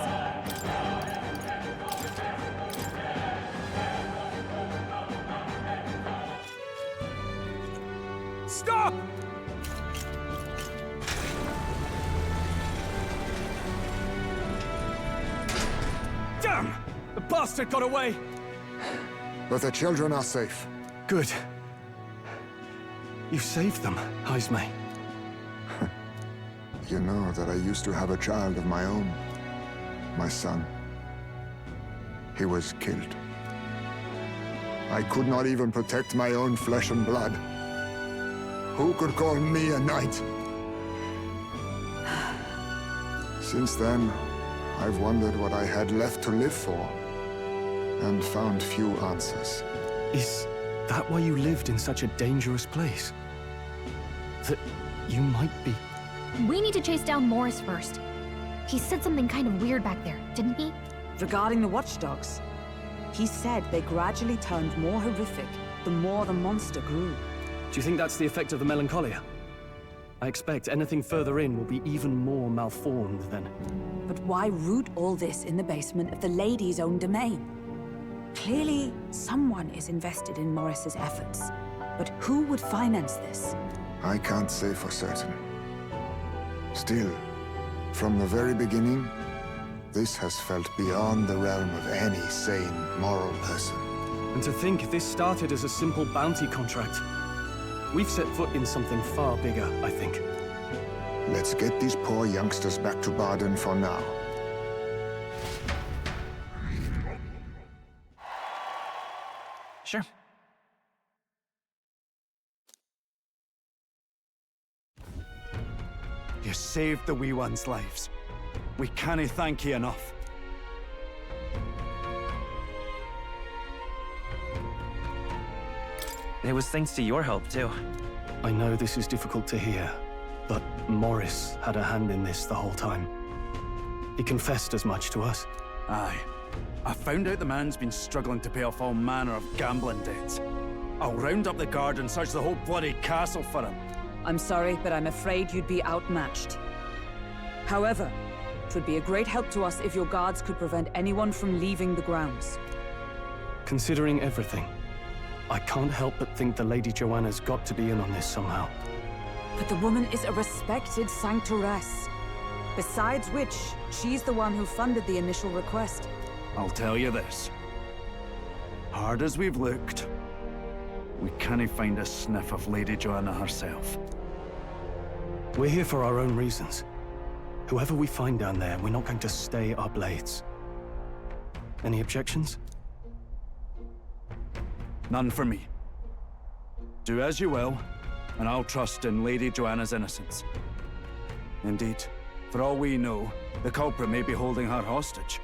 Stop! Damn! The bastard got away! But the children are safe. Good. You saved them, Heismay. You know that I used to have a child of my own. My son. He was killed. I could not even protect my own flesh and blood. Who could call me a knight? Since then, I've wondered what I had left to live for, and found few answers. Is that why you lived in such a dangerous place? That you might be... We need to chase down Morris first. He said something kind of weird back there, didn't he? Regarding the watchdogs, he said they gradually turned more horrific the more the monster grew. Do you think that's the effect of the melancholia? I expect anything further in will be even more malformed then. But why root all this in the basement of the lady's own domain? Clearly, someone is invested in Morris's efforts. But who would finance this? I can't say for certain. Still, from the very beginning, this has felt beyond the realm of any sane, moral person. And to think this started as a simple bounty contract. We've set foot in something far bigger, I think. Let's get these poor youngsters back to Baden for now. Sure. You saved the wee ones' lives. We cannae thank you enough. It was thanks to your help, too. I know this is difficult to hear, but Morris had a hand in this the whole time. He confessed as much to us. Aye. I found out the man's been struggling to pay off all manner of gambling debts. I'll round up the guard and search the whole bloody castle for him. I'm sorry, but I'm afraid you'd be outmatched. However, it would be a great help to us if your guards could prevent anyone from leaving the grounds. Considering everything, I can't help but think the Lady Joanna's got to be in on this somehow. But the woman is a respected sanctoress. Besides which, she's the one who funded the initial request. I'll tell you this. Hard as we've looked, we can't find a sniff of Lady Joanna herself. We're here for our own reasons. Whoever we find down there, we're not going to stay our blades. Any objections? None for me. Do as you will, and I'll trust in Lady Joanna's innocence. Indeed, for all we know, the culprit may be holding her hostage.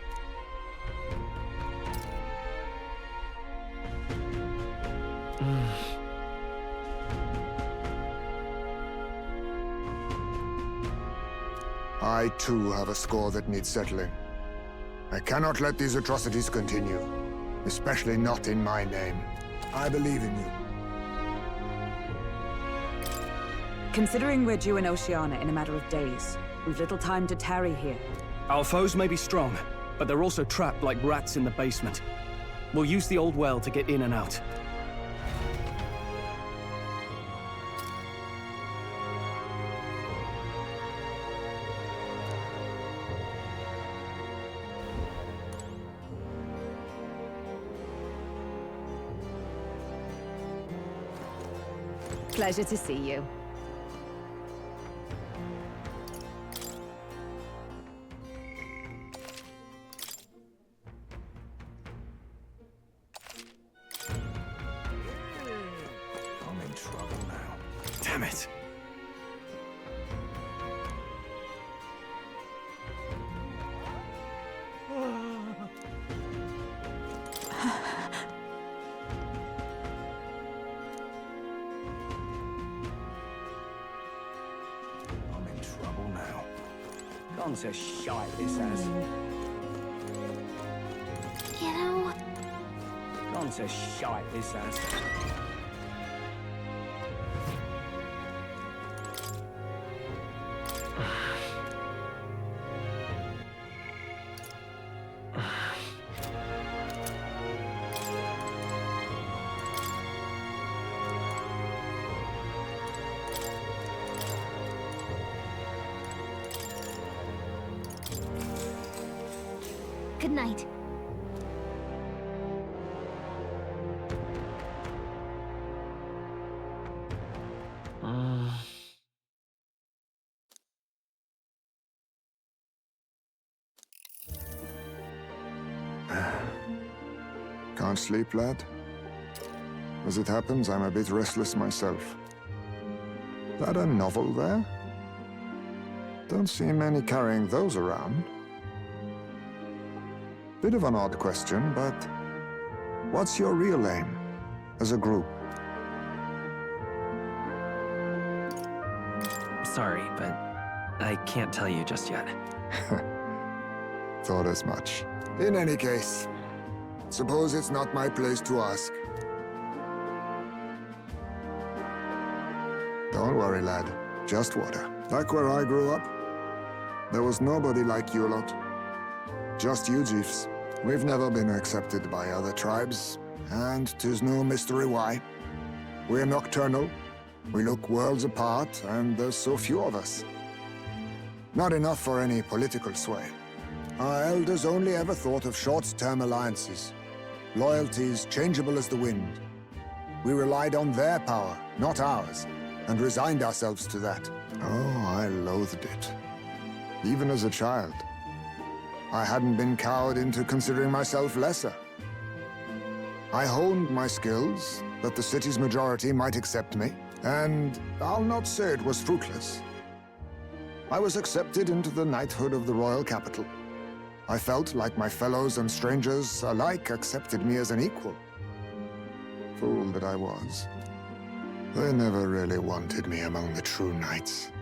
I too have a score that needs settling. I cannot let these atrocities continue, especially not in my name. I believe in you. Considering we're due in Oceania in a matter of days, we've little time to tarry here. Our foes may be strong, but they're also trapped like rats in the basement. We'll use the old well to get in and out. Pleasure to see you. I'm in trouble now. Damn it! I'm in trouble now. Gone to shite, this has. You know, Gone to shite, this has. good night. Can't sleep, lad? As it happens, I'm a bit restless myself. That a novel there? Don't see many carrying those around. Bit of an odd question, but what's your real aim as a group? Sorry, but I can't tell you just yet. Thought as much. In any case, suppose it's not my place to ask. Don't worry, lad. Just water. Back where I grew up, there was nobody like you lot. Just you chiefs. We've never been accepted by other tribes, and 'tis no mystery why. We're nocturnal, we look worlds apart, and there's so few of us. Not enough for any political sway. Our elders only ever thought of short-term alliances, loyalties changeable as the wind. We relied on their power, not ours, and resigned ourselves to that. Oh, I loathed it. Even as a child. I hadn't been cowed into considering myself lesser. I honed my skills, that the city's majority might accept me, and I'll not say it was fruitless. I was accepted into the knighthood of the royal capital. I felt like my fellows and strangers alike accepted me as an equal. Fool that I was. They never really wanted me among the true knights.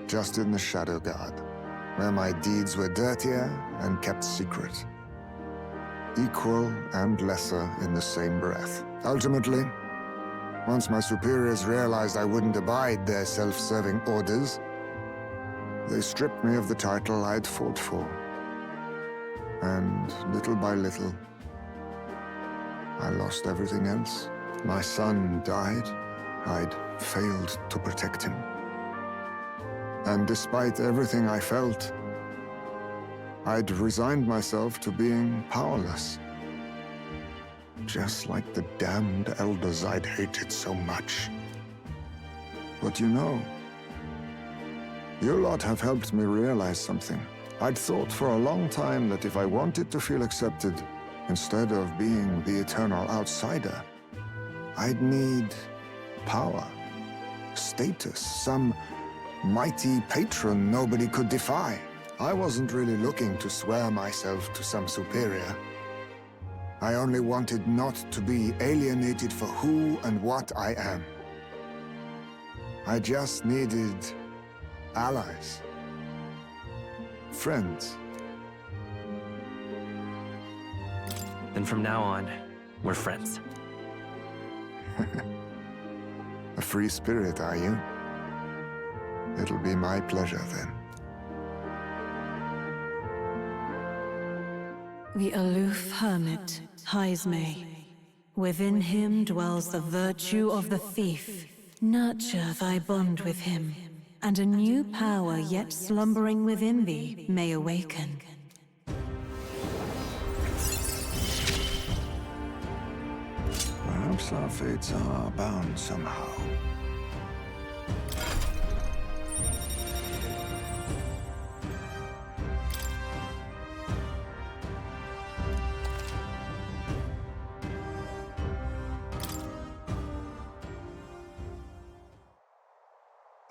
Just in the Shadow Guard, where my deeds were dirtier and kept secret. Equal and lesser in the same breath. Ultimately, once my superiors realized I wouldn't abide their self-serving orders, they stripped me of the title I'd fought for. And little by little, I lost everything else. My son died. I'd failed to protect him. And despite everything I felt, I'd resigned myself to being powerless. Just like the damned elders I'd hated so much. But you know, you lot have helped me realize something. I'd thought for a long time that if I wanted to feel accepted, instead of being the eternal outsider, I'd need power, status, some mighty patron nobody could defy. I wasn't really looking to swear myself to some superior. I only wanted not to be alienated for who and what I am. I just needed allies. Friends. Then from now on, we're friends. A free spirit, are you? It'll be my pleasure, then. The aloof hermit, Haizme. Within him dwells the virtue of the thief. Nurture thy bond with him, and a new power yet slumbering within thee may awaken. Perhaps our fates are bound somehow.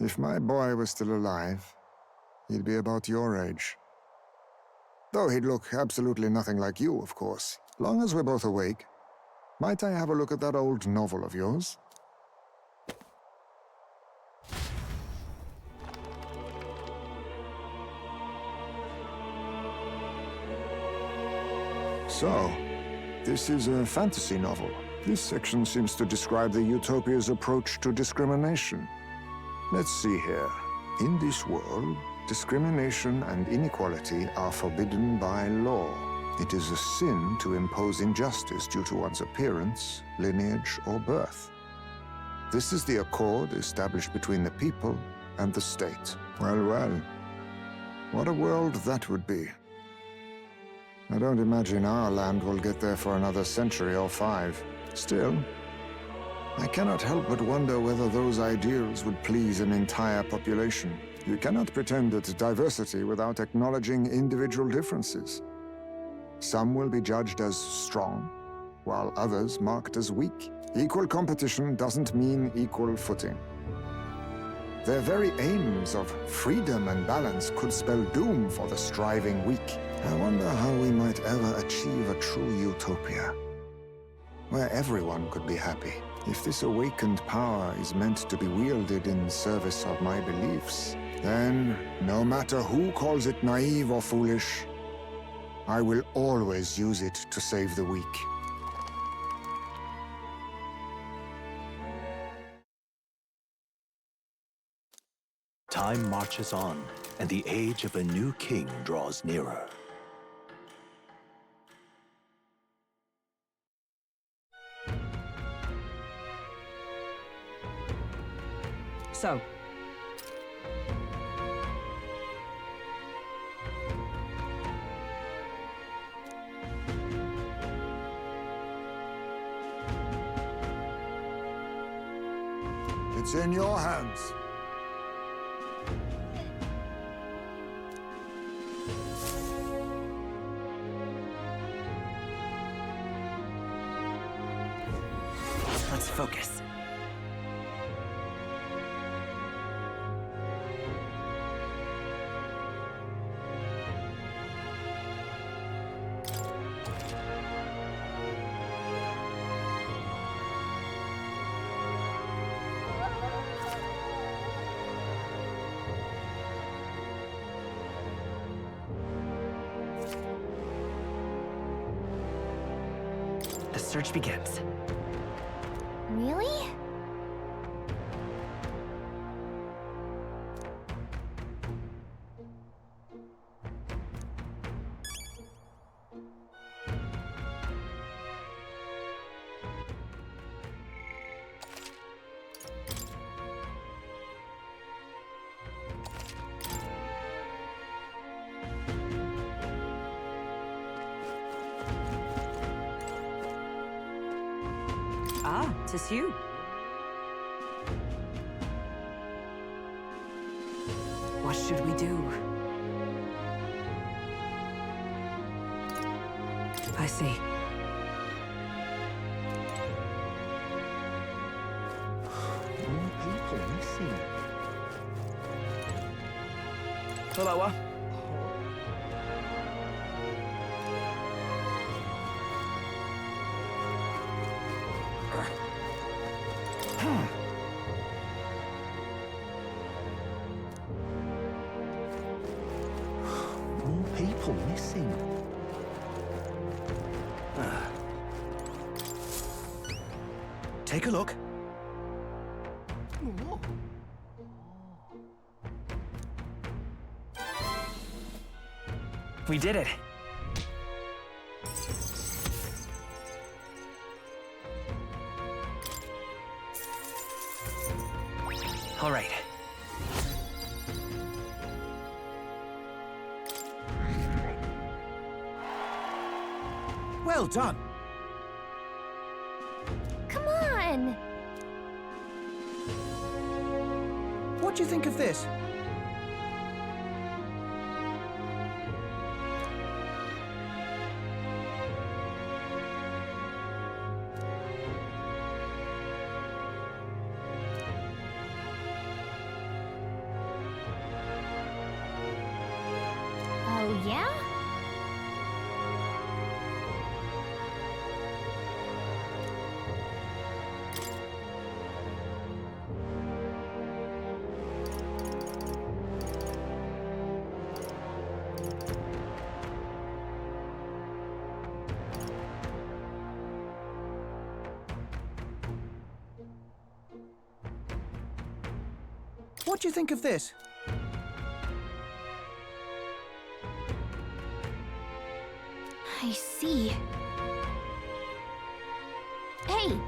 If my boy was still alive, he'd be about your age. Though he'd look absolutely nothing like you, of course. Long as we're both awake, might I have a look at that old novel of yours? So, this is a fantasy novel. This section seems to describe the Utopia's approach to discrimination. Let's see here. In this world, discrimination and inequality are forbidden by law. It is a sin to impose injustice due to one's appearance, lineage, or birth. This is the accord established between the people and the state. Well, well. What a world that would be. I don't imagine our land will get there for another century or 5. Still, I cannot help but wonder whether those ideals would please an entire population. You cannot pretend at diversity without acknowledging individual differences. Some will be judged as strong, while others marked as weak. Equal competition doesn't mean equal footing. Their very aims of freedom and balance could spell doom for the striving weak. I wonder how we might ever achieve a true utopia, where everyone could be happy. If this awakened power is meant to be wielded in service of my beliefs, then, no matter who calls it naive or foolish, I will always use it to save the weak. Time marches on, and the age of a new king draws nearer. So, It's in your hands. Let's focus. search begins. Really? Ah, 'tis you. What should we do? I see. More people missing. Hello, More people missing. Take a look. We did it. All right. Well done. Come on! What do you think of this? Oh, yeah? What do you think of this? I see. Hey!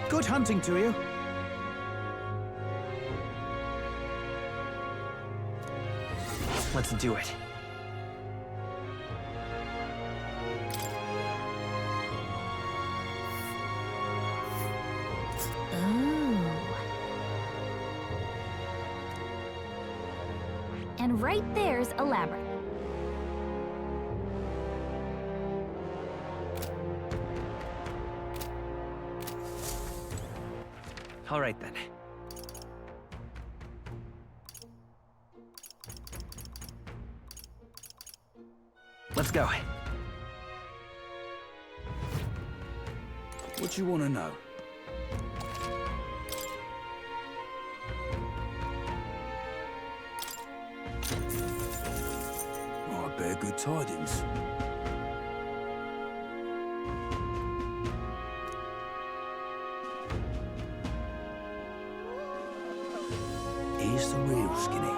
Good hunting to you. Let's do it. Ooh. And right there's a labyrinth. All right then. Let's go. What do you want to know? Oh, I bear good tidings. Here's the real skinny.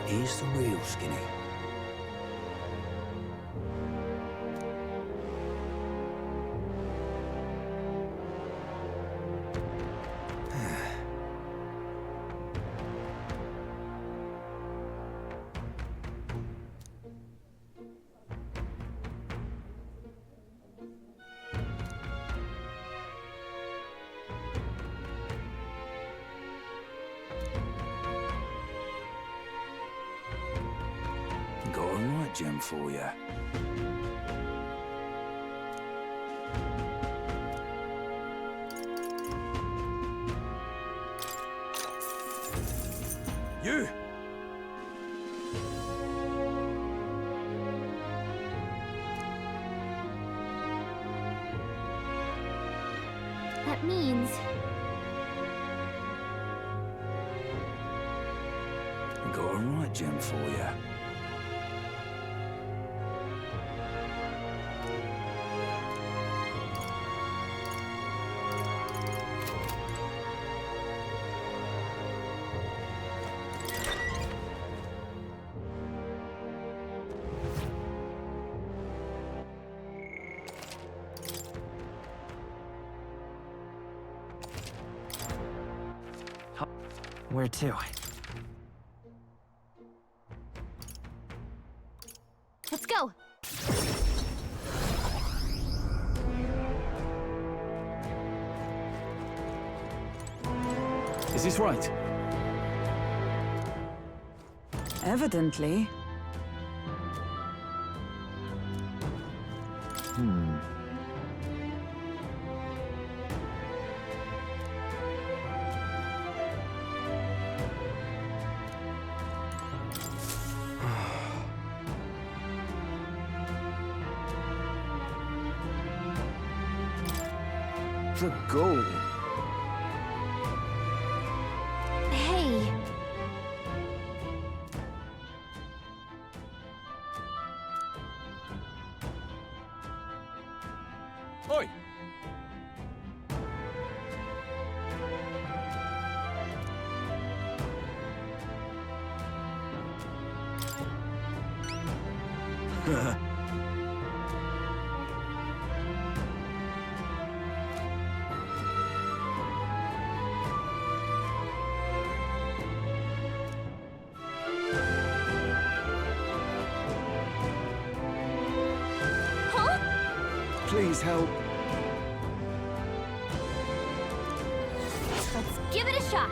Here's the real skinny. right gem for you. You! That means Got a right gem for you. Where to? let's go. Is this right? Evidently. The goal. Hey, Oi! Please help. let's give it a shot.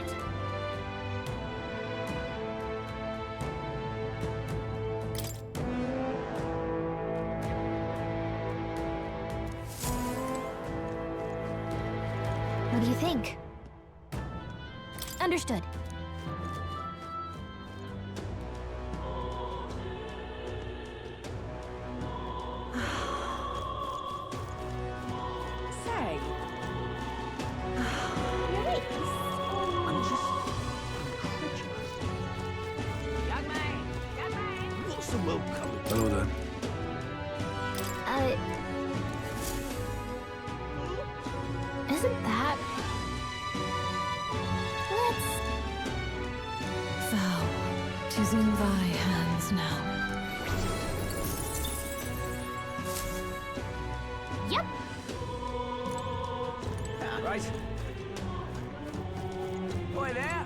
What do you think? Understood. Say, I'm just incredulous. What's the world coming? Hello there. Isn't that... Let's... Thou, 'tis in thy hands now. Yep. Right. Oi there!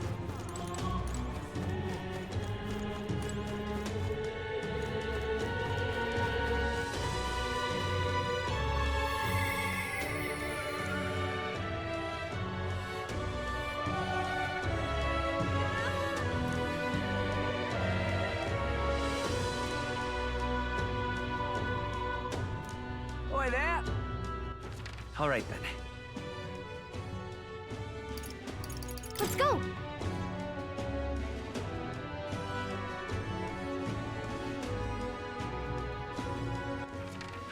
Oi there! All right then. Let's go.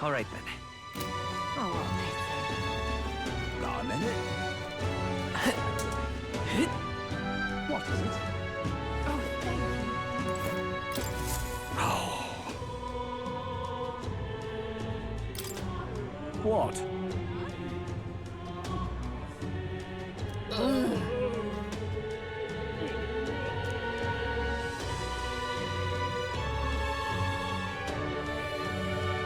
All right then. Got a minute? What is it? oh, thank you. What?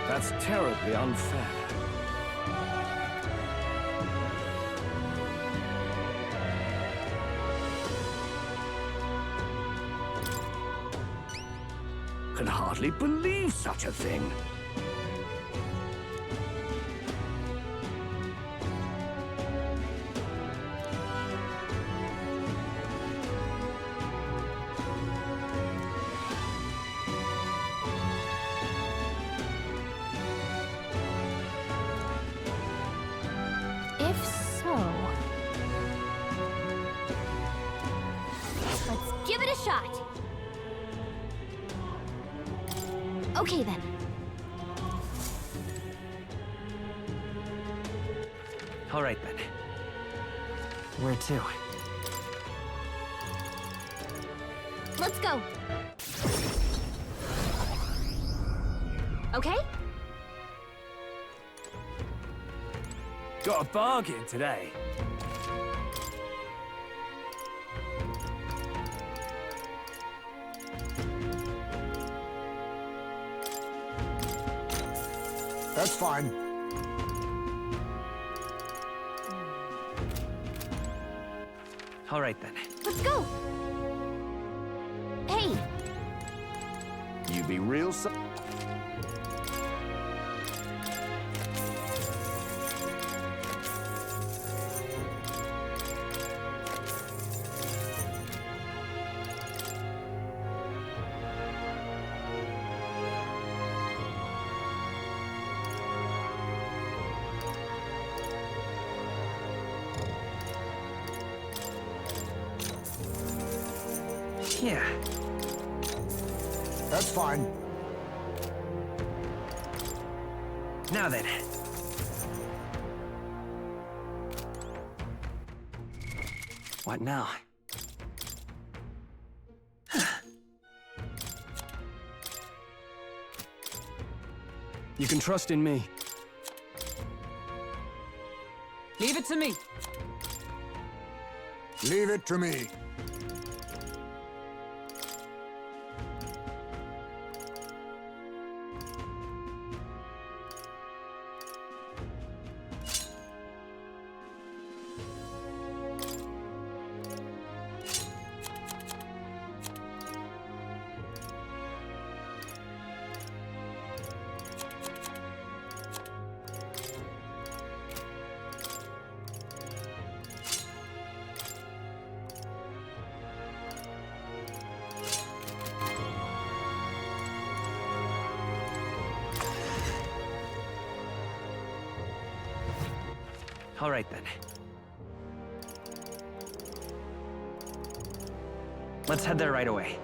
That's terribly unfair. Can hardly believe such a thing. Give it a shot. Okay then. All right then. Where to? Let's go. Okay? Got a bargain today. That's fine. All right then. Let's go. Hey, You be real Yeah. That's fine. Now then. What now? You can trust in me. Leave it to me. Leave it to me. All right then. Let's head there right away.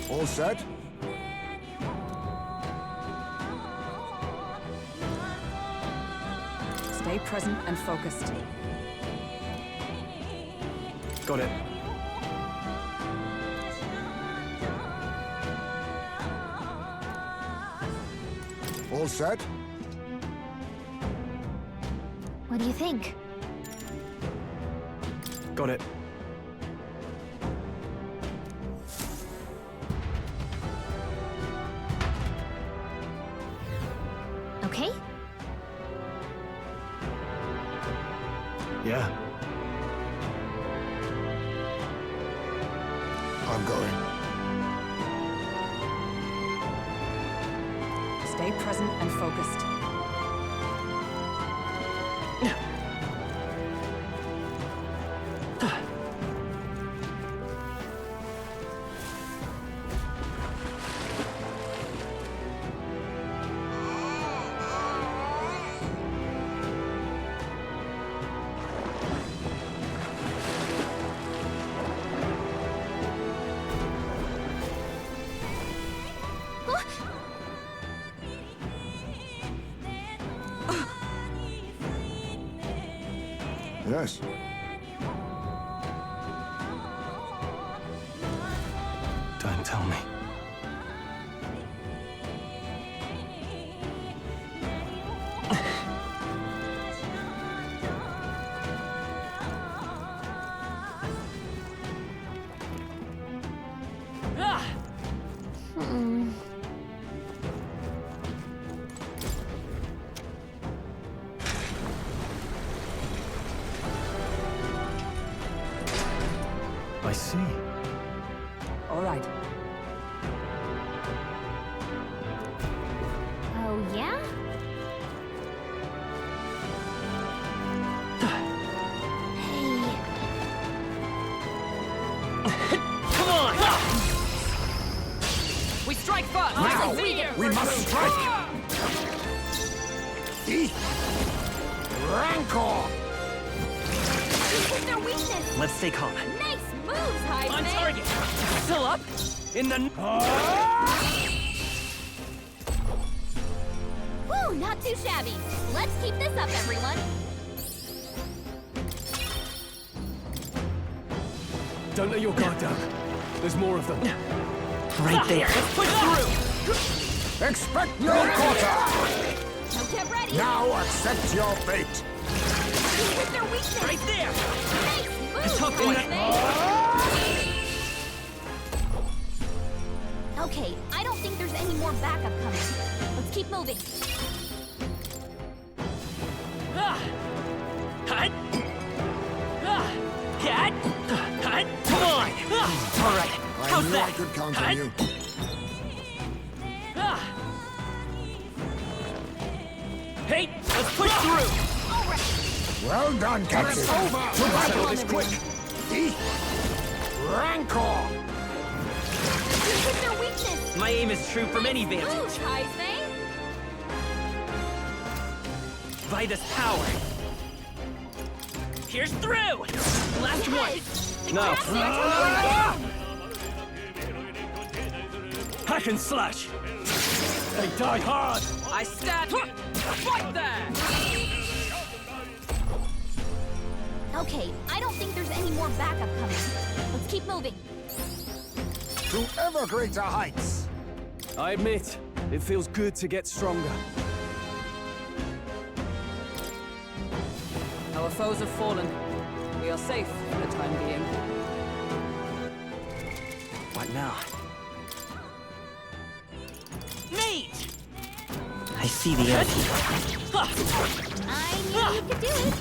All set? Stay present and focused. Got it. All set? what do you think? Got it. Okay? Yeah. I'm going. Stay present and focused. Yes. Don't tell me. I see. All right. Oh, yeah? Hey. Come on! Now! We must strike! Eat! Rancor! This is their weakness. Let's stay calm. Nice moves, Hyde. On target! Still up? In the... Woo, not too shabby. Let's keep this up, everyone. Don't let your guard down. There's more of them. Right there. Let's push through! Expect no quarter! Now get ready. Now accept your fate! This is their weakness. Right there! Nice moves, tough one. Okay, I don't think there's any more backup coming. Let's keep moving. Hut! Cat! Hut! Come on! All right. I knew I could count on you. Hey, let's push through! Well done, Captain. To battle this quick. Eat! Rancor! This is their weakness. My aim is true from any vantage. Moves, Hyde. By this power. Pierce through! Last one! No. Hack and slash! They die hard! I stand right there! Okay, I don't think there's any more backup coming. Let's keep moving. To ever greater heights! I admit, it feels good to get stronger. Our foes have fallen. We are safe for the time being. What now? Mate! I see the enemy. I knew you could do it.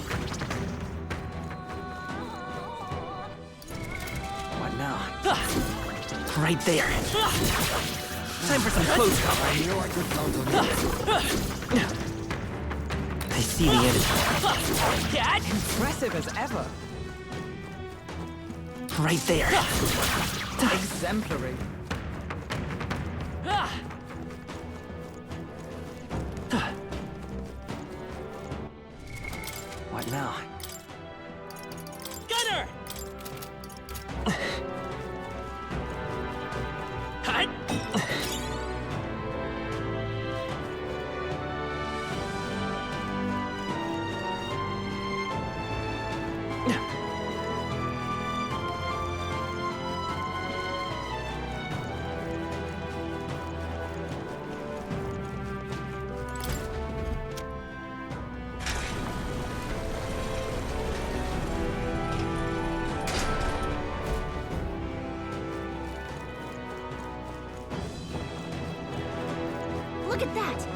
What now? Right there. Time for some close cover. I knew I could count on you. I see the enemy. Cat! Impressive as ever. Right there. Exemplary. What now? Gunner! Hut! Look at that!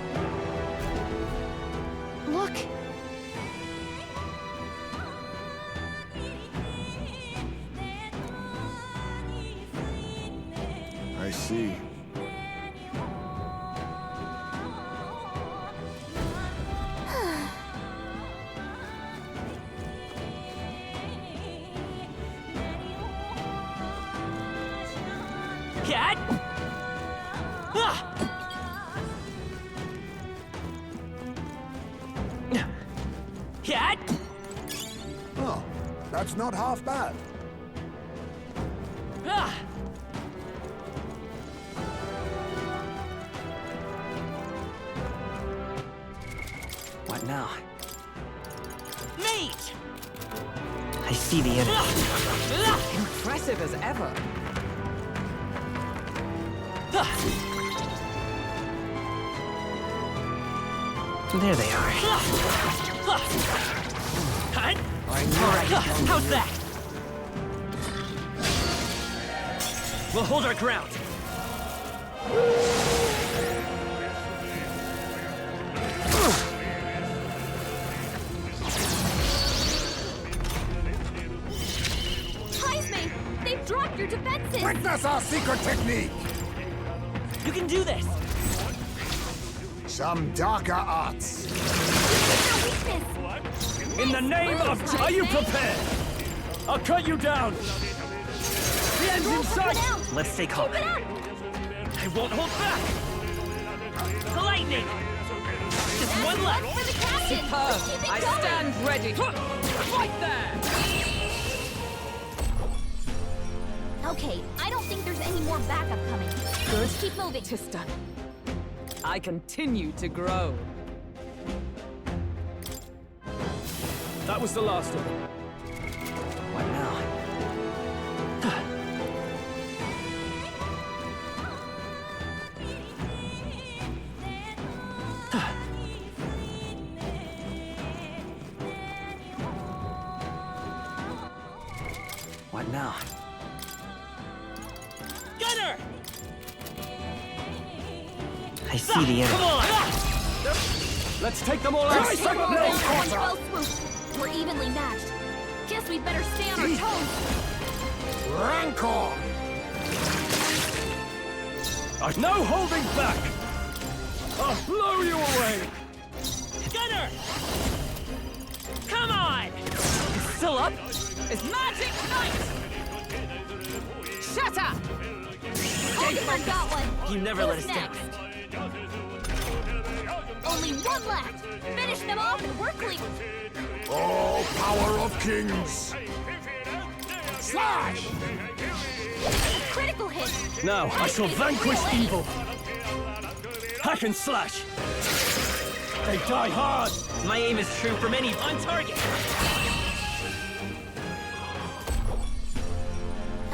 Look! I see. Cat! Cat! Oh, that's not half bad. What now? Mate! I see the enemy. Impressive as ever. There they are. Hut! Alright, how's that? We'll hold our ground. Heisman! They've dropped your defenses! Witness our secret technique! You can do this! Some darker arts. In the name of... Are you prepared? I'll cut you down! The end's in sight! Let's stay calm. Keep it up! I won't hold back! The lightning! Just one left! For the captain! Superb! Keep it I going. stand ready! Right there! Okay, I don't think there's any more backup coming. Let's keep moving. Tis done. I continue to grow. That was the last of them. What now? What now? Gunner! I see the enemy. Come on! Let's take them all out! One fell swoop. We're evenly matched. Guess we'd better stay on our toes. Rancor! I've no holding back! I'll blow you away! Gunner! Come on! Still up? It's magic night! Shatter! Voldemort got one. You never let us down. Next. Only one left. Finish them off and we're clean. Oh, power of kings! Slash! Critical hit. Now, I shall vanquish evil! Hack and slash! They die hard! My aim is true from any on target.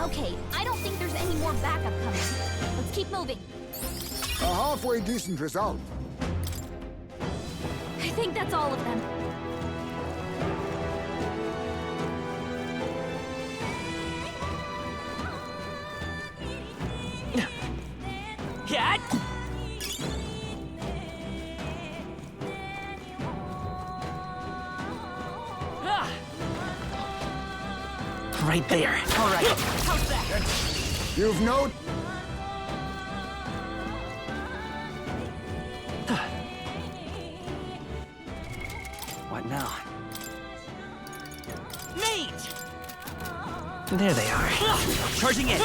Okay, I don't think there's any more backup coming. Let's keep moving. A halfway decent result. I think that's all of them. Cat! Right there. All right. How's that? You've no... What now? Mage! There they are. Charging in.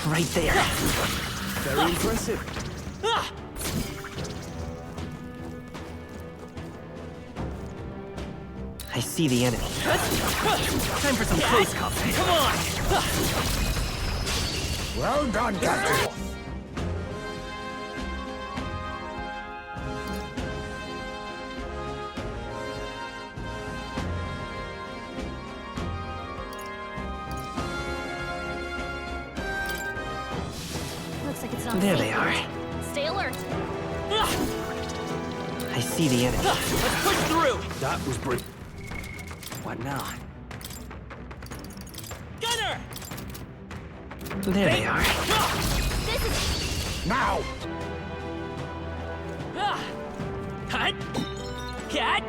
Right there. Very impressive. I see the enemy. Time for some close combat. Come on! Well done, Captain. Looks like it's not There safe. they are. Stay alert. I see the enemy. Let's push through! That was brilliant. What now? Gunner! There they are. This is... Now! Hut! Cat!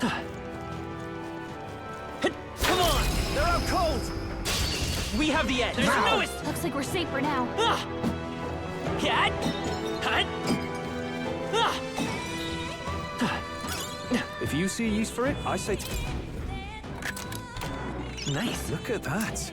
Come on! They're out cold! We have the edge. There's Now. no... Looks like we're safe for now. Cat! Hut! If you see use for it, I say... Nice. Look at that.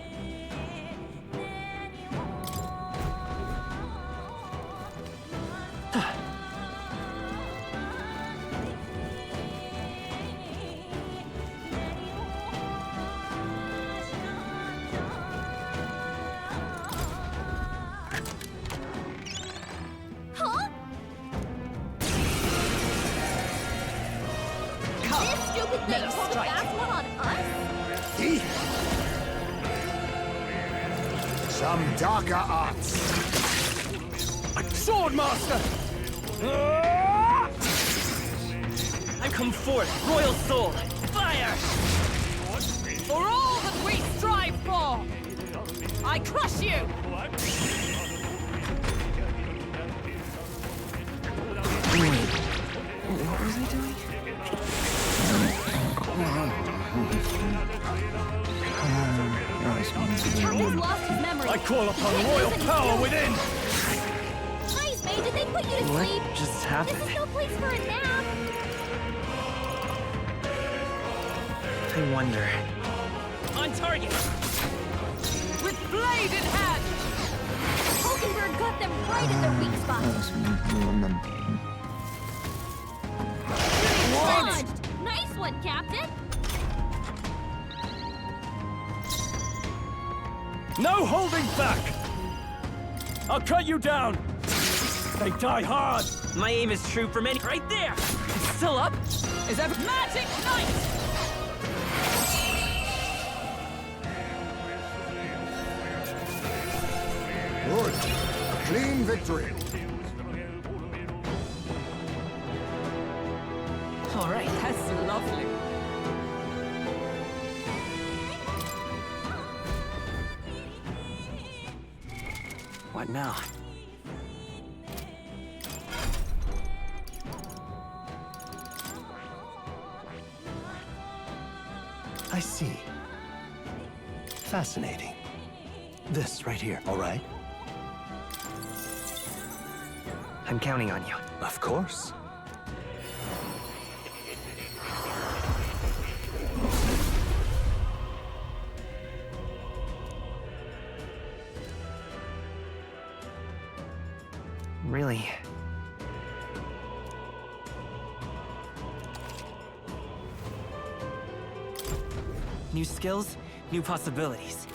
Huh? This stupid thing pulled a fast one on us? Some darker arts. Sword Master! I've come forth, royal soul! Fire! For all that we strive for, I crush you! What was I doing? Captain's lost his memory. I call upon He can't royal use any power skills. within! Nice, May, did they put you to What sleep? just happened? This is no place for a nap. I wonder. On target! With blade in hand, Hulkenberg got them right at their weak spot. Dodged. Nice one, Captain. No holding back! I'll cut you down! They die hard! My aim is true for many. Right there! It's still up? Is that Magic Knight? Good. A clean victory. All right. That's lovely. What now? I see. Fascinating. This right here, all right? I'm counting on you. Of course. Really? New skills, new possibilities.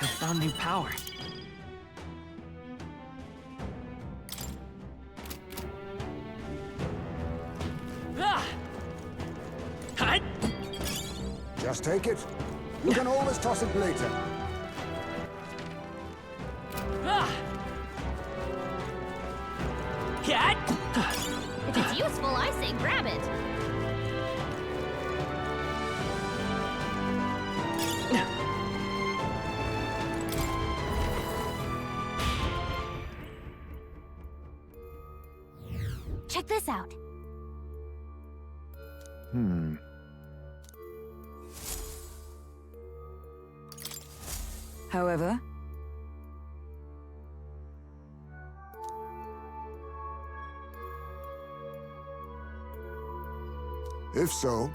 I found new power. Ah! Hut! Just take it. You can always toss it later. Ah! Cat! If it's useful, I say grab it. Check this out. However, If so,